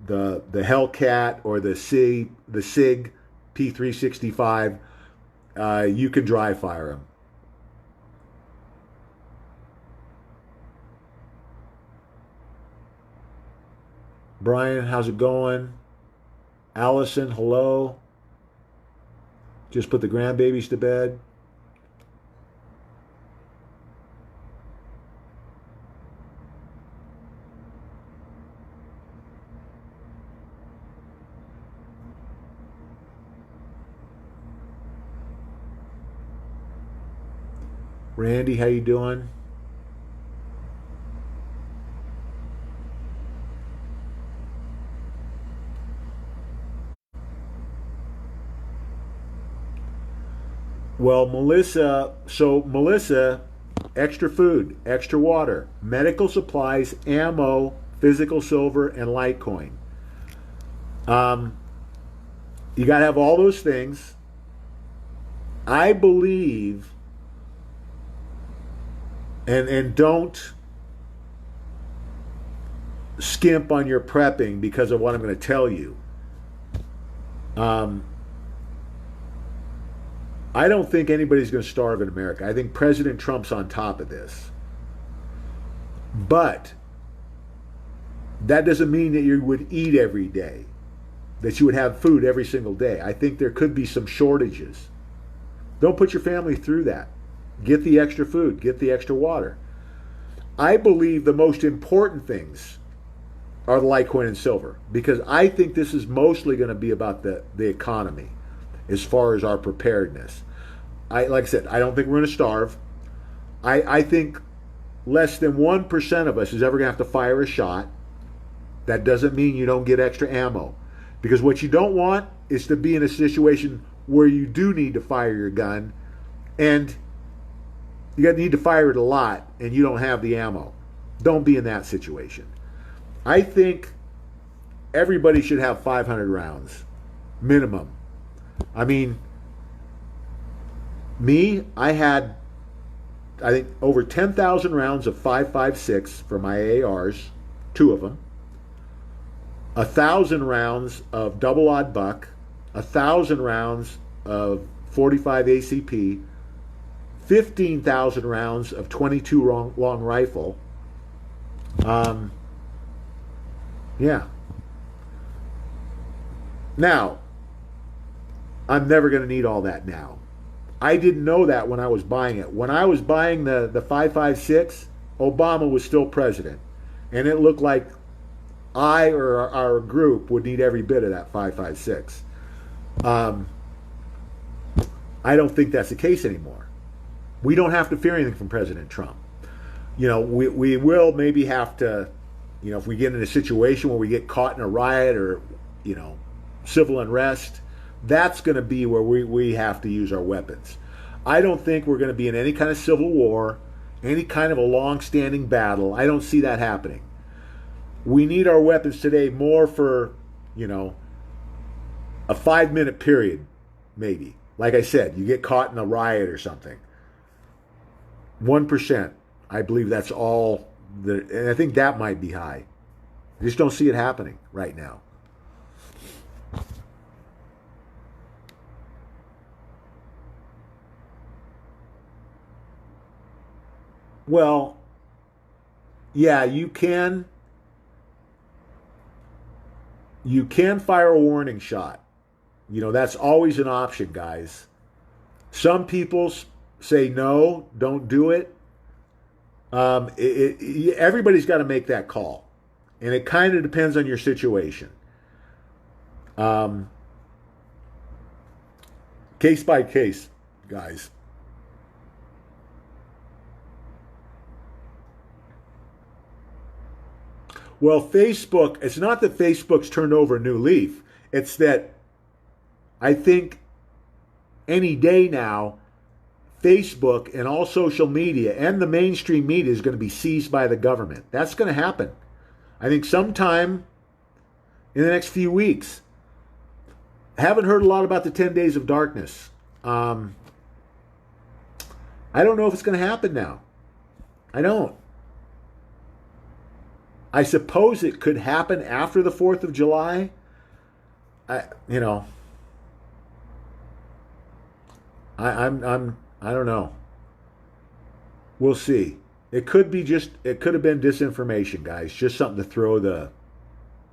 Hellcat or the SIG P365, you can dry fire them. Brian, how's it going? Allison, hello. Just put the grandbabies to bed. Randy, how you doing? Well, Melissa, extra food, extra water, medical supplies, ammo, physical silver, and Litecoin. You got to have all those things. I believe, and don't skimp on your prepping because of what I'm going to tell you. I don't think anybody's going to starve in America. I think President Trump's on top of this. But that doesn't mean that you would eat every day, that you would have food every single day. I think there could be some shortages. Don't put your family through that. Get the extra food, get the extra water. I believe the most important things are the Litecoin and silver because I think this is mostly going to be about the economy as far as our preparedness. Like I said, I don't think we're going to starve. I think less than 1% of us is ever going to have to fire a shot. That doesn't mean you don't get extra ammo. Because what you don't want is to be in a situation where you do need to fire your gun and you need to fire it a lot and you don't have the ammo. Don't be in that situation. I think everybody should have 500 rounds minimum. I mean, I had, I think, over 10,000 rounds of 5.56 for my ARs, 2 of them, 1,000 rounds of double odd buck, 1,000 rounds of 45 ACP, 15,000 rounds of 22 long rifle. Yeah. Now, I'm never going to need all that now. I didn't know that when I was buying it. When I was buying the 5.56, Obama was still president. And it looked like I or our group would need every bit of that 5.56. I don't think that's the case anymore. We don't have to fear anything from President Trump. You know, we will maybe have to, you know, if we get in a situation where we get caught in a riot or, you know, civil unrest, that's going to be where we have to use our weapons. I don't think we're going to be in any kind of civil war, any kind of a long-standing battle. I don't see that happening. We need our weapons today more for, you know, a 5-minute period, maybe. Like I said, you get caught in a riot or something. 1%. I believe that's all. And I think that might be high. I just don't see it happening right now. Well, yeah, you can fire a warning shot. You know, that's always an option, guys. Some people say no, don't do it. Everybody's got to make that call. And it kind of depends on your situation. Case by case, guys. Well, Facebook, it's not that Facebook's turned over a new leaf. It's that I think any day now, Facebook and all social media and the mainstream media is going to be seized by the government. That's going to happen. I think sometime in the next few weeks. I haven't heard a lot about the 10 days of darkness. I don't know if it's going to happen now. I don't. I suppose it could happen after the 4th of July. I don't know. We'll see. It could have been disinformation, guys. Just something to throw the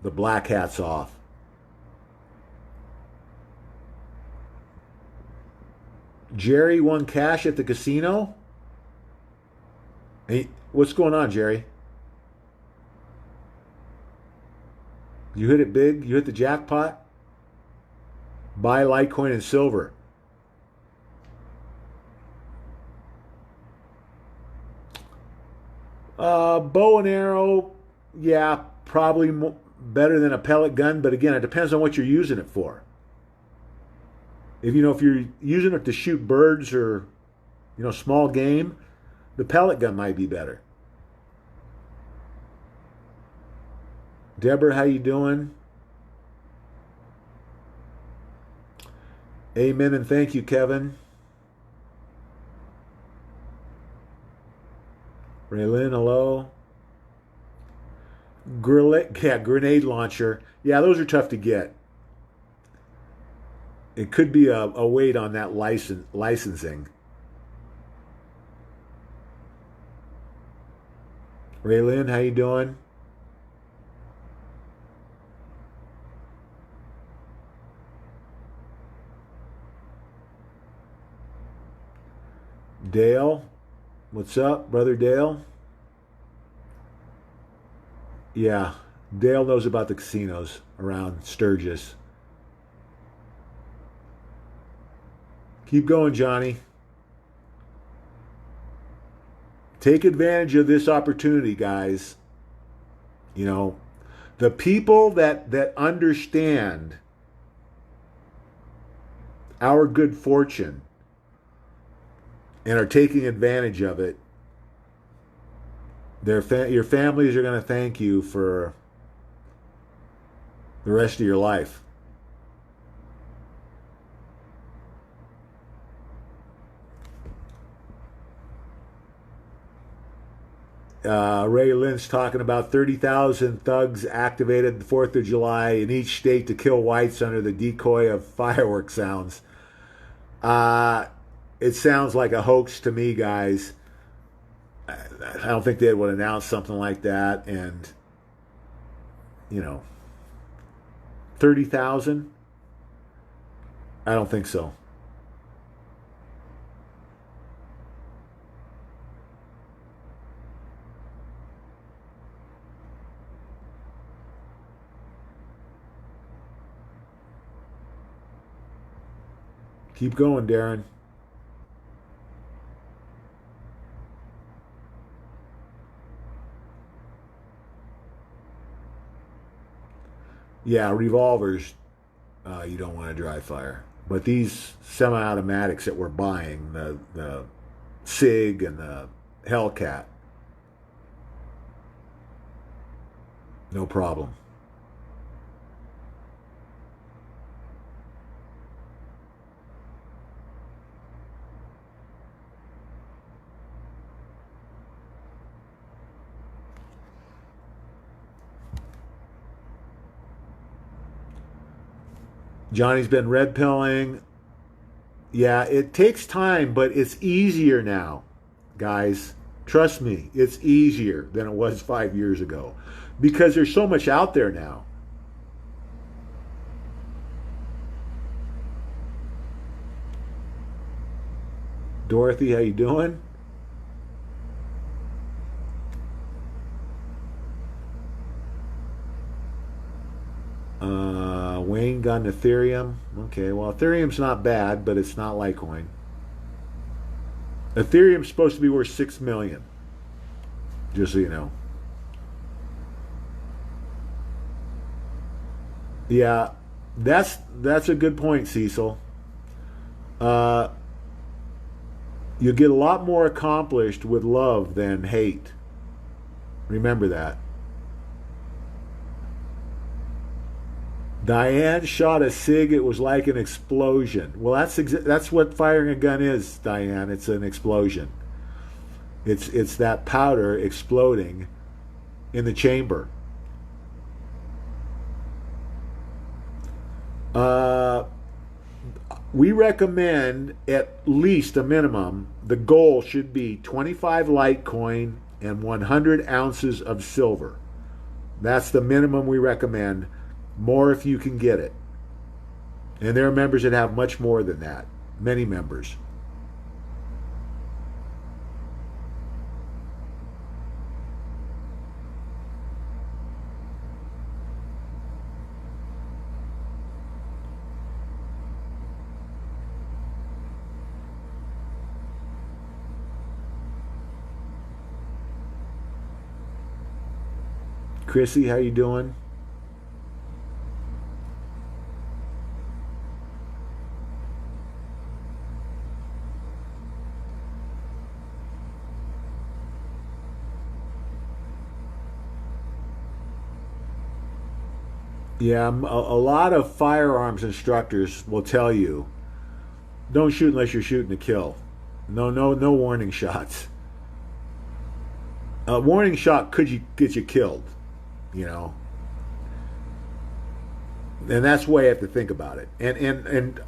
black hats off. Jerry won cash at the casino. Hey, what's going on, Jerry? You hit it big? You hit the jackpot? Buy Litecoin and silver. Bow and arrow, yeah, probably better than a pellet gun, but again, it depends on what you're using it for. If you're using it to shoot birds or small game, the pellet gun might be better. Deborah, how you doing? Amen and thank you, Kevin. Raylin, hello. Grenade launcher. Yeah, those are tough to get. It could be a wait on that licensing. Raylin, how you doing? Dale, what's up, brother Dale? Yeah, Dale knows about the casinos around Sturgis. Keep going, Johnny. Take advantage of this opportunity, guys. The people that understand our good fortune and are taking advantage of it, your families are going to thank you for the rest of your life. Ray Lynch talking about 30,000 thugs activated the 4th of July in each state to kill whites under the decoy of fireworks sounds. It sounds like a hoax to me, guys. I don't think they would announce something like that. And, 30,000? I don't think so. Keep going, Darren. Yeah, revolvers, you don't want to dry fire. But these semi-automatics that we're buying, the SIG and the Hellcat, no problem. Johnny's been red pilling. Yeah, it takes time, but it's easier now, guys. Trust me, it's easier than it was 5 years ago because there's so much out there now. Dorothy, how you doing? Wayne got an Ethereum. Okay, well, Ethereum's not bad, but it's not Litecoin. Ethereum's supposed to be worth $6 million. Just so you know. Yeah, that's a good point, Cecil. Uh, you get a lot more accomplished with love than hate. Remember that. Diane shot a cig. It was like an explosion. Well, that's what firing a gun is, Diane. It's an explosion. It's that powder exploding in the chamber. Uh, we recommend at least a minimum. The goal should be 25 Litecoin and 100 ounces of silver. That's the minimum we recommend. More if you can get it. And there are members that have much more than that. Many members. Chrissy, how you doing? Yeah, a lot of firearms instructors will tell you don't shoot unless you're shooting to kill. No warning shots. A warning shot could get you killed, you know, and that's the way I have to think about it. And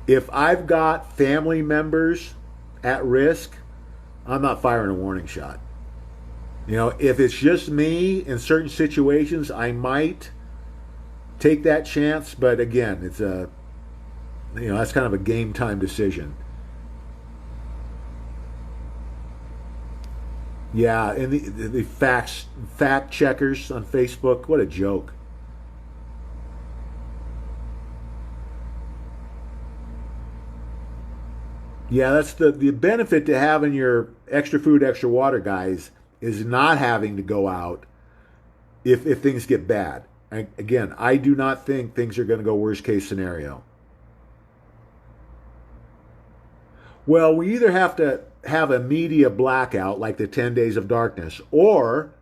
if I've got family members at risk, I'm not firing a warning shot. You know, if it's just me in certain situations, I might take that chance. But again, it's that's kind of a game time decision. Yeah, and the fact checkers on Facebook, what a joke. Yeah, that's the benefit to having your extra food, extra water guys is not having to go out if things get bad. Again, I do not think things are going to go worst case scenario. Well, we either have to have a media blackout like the 10 days of darkness, or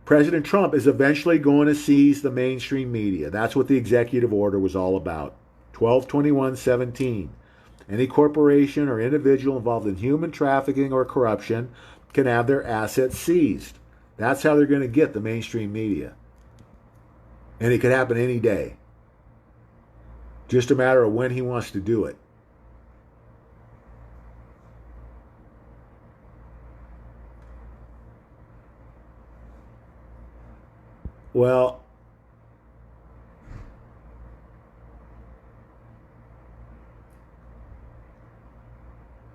President Trump is eventually going to seize the mainstream media. That's what the executive order was all about. 12/21/17. Any corporation or individual involved in human trafficking or corruption can have their assets seized. That's how they're going to get the mainstream media. And it could happen any day. Just a matter of when he wants to do it. Well,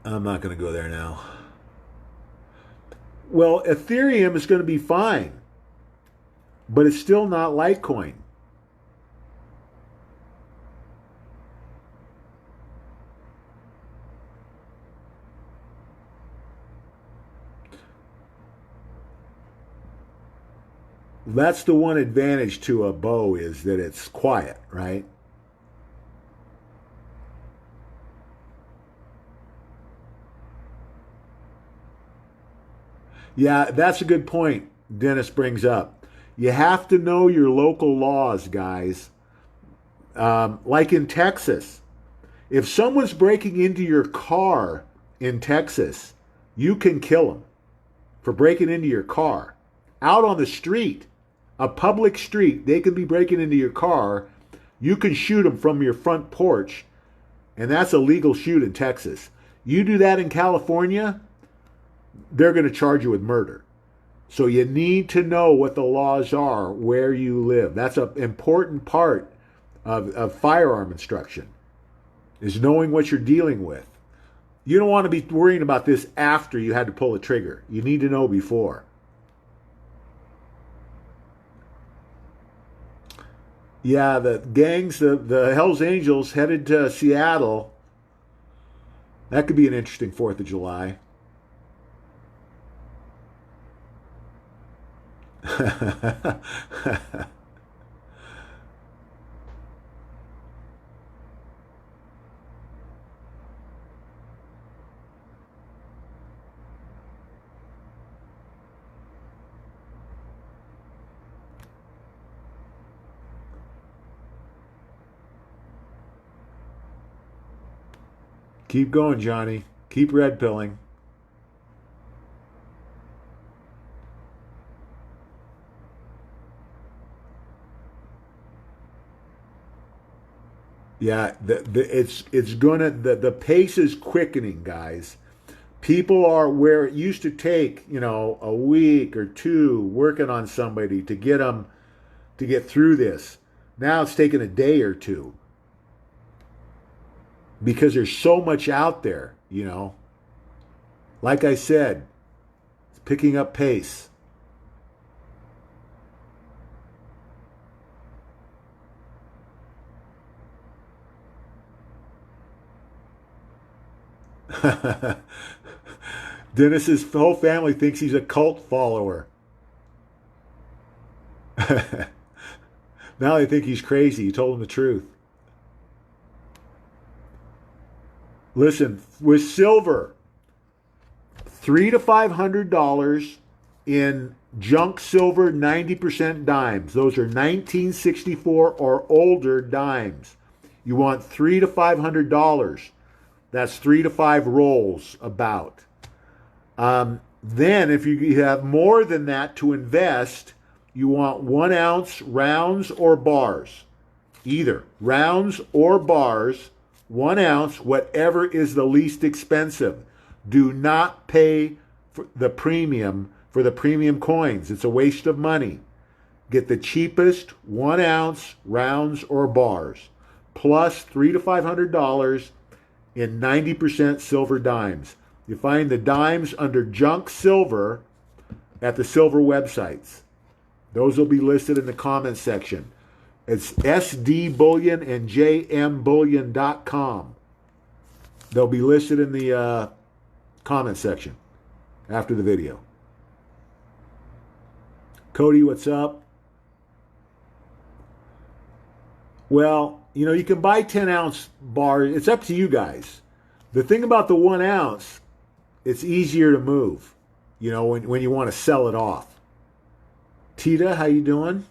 I'm not going to go there now. Well, Ethereum is going to be fine, but it's still not Litecoin. That's the one advantage to a bow is that it's quiet, right? Yeah, that's a good point Dennis brings up. You have to know your local laws, guys. Like in Texas, if someone's breaking into your car in Texas, you can kill them for breaking into your car. Out on the street, a public street, they can be breaking into your car. You can shoot them from your front porch, and that's a legal shoot in Texas. You do that in California, they're going to charge you with murder. So you need to know what the laws are where you live. That's an important part of firearm instruction, is knowing what you're dealing with. You don't want to be worrying about this after you had to pull a trigger. You need to know before. Yeah, the gangs, the Hells Angels headed to Seattle. That could be an interesting 4th of July. Keep going, Johnny. Keep red pilling. Yeah, the pace is quickening, guys. People are where it used to take, a week or two working on somebody to get them to get through this. Now it's taking a day or two because there's so much out there. Like I said, it's picking up pace. Dennis's whole family thinks he's a cult follower. Now they think he's crazy. You told them the truth. Listen, with silver, $300 to $500 in junk silver 90% dimes. Those are 1964 or older dimes. You want $300 to $500. That's 3 to 5 rolls about. Then, if you have more than that to invest, you want 1 ounce rounds or bars. Either rounds or bars, 1 ounce, whatever is the least expensive. Do not pay for the premium coins. It's a waste of money. Get the cheapest 1 ounce rounds or bars, plus $300 to $500 in 90% silver dimes. You find the dimes under junk silver at the silver websites. Those will be listed in the comments section. It's SD Bullion and JMBullion.com. They'll be listed in the comment section after the video. Cody, what's up? Well, you can buy 10-ounce bars. It's up to you guys. The thing about the 1 ounce, it's easier to move, when you want to sell it off. Tita, how you doing?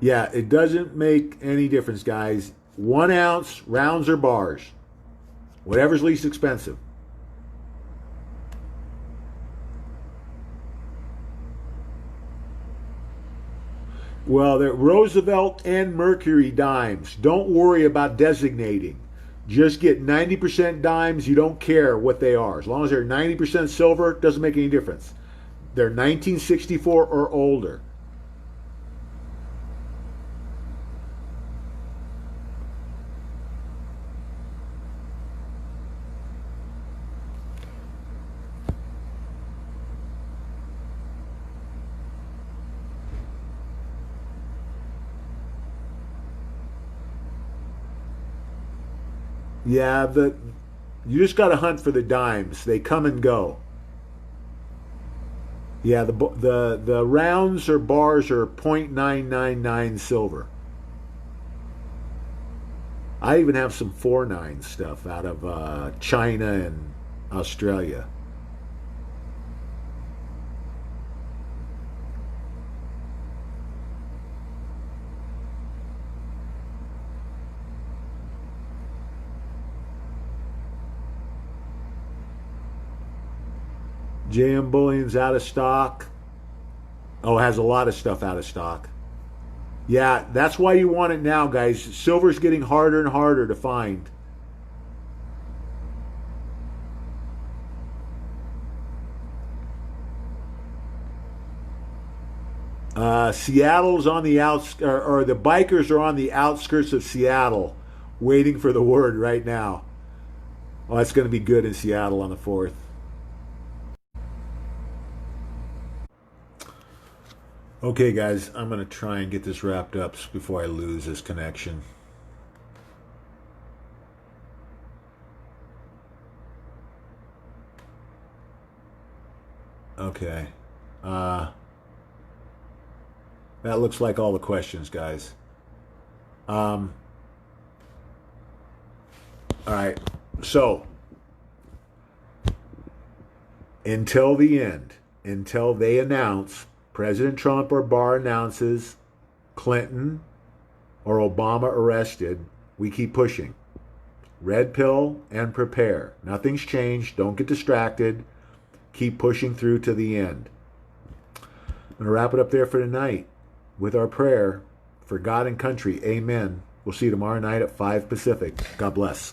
Yeah, it doesn't make any difference, guys. 1 ounce, rounds or bars. Whatever's least expensive. Well, they're Roosevelt and Mercury dimes. Don't worry about designating. Just get 90% dimes. You don't care what they are. As long as they're 90% silver, it doesn't make any difference. They're 1964 or older. Yeah, you just got to hunt for the dimes. They come and go. Yeah, the rounds or bars are 0.999 silver. I even have some 4.9 stuff out of China and Australia. JM Bullion's out of stock. Oh, it has a lot of stuff out of stock. Yeah, that's why you want it now, guys. Silver's getting harder and harder to find. Seattle's on the or the bikers are on the outskirts of Seattle, waiting for the word right now. Oh, it's going to be good in Seattle on the 4th. Okay, guys, I'm going to try and get this wrapped up before I lose this connection. Okay. That looks like all the questions, guys. All right. So, until the end, until they announce, President Trump or Barr announces Clinton or Obama arrested, we keep pushing. Red pill and prepare. Nothing's changed. Don't get distracted. Keep pushing through to the end. I'm going to wrap it up there for tonight with our prayer for God and country. Amen. We'll see you tomorrow night at 5 Pacific. God bless.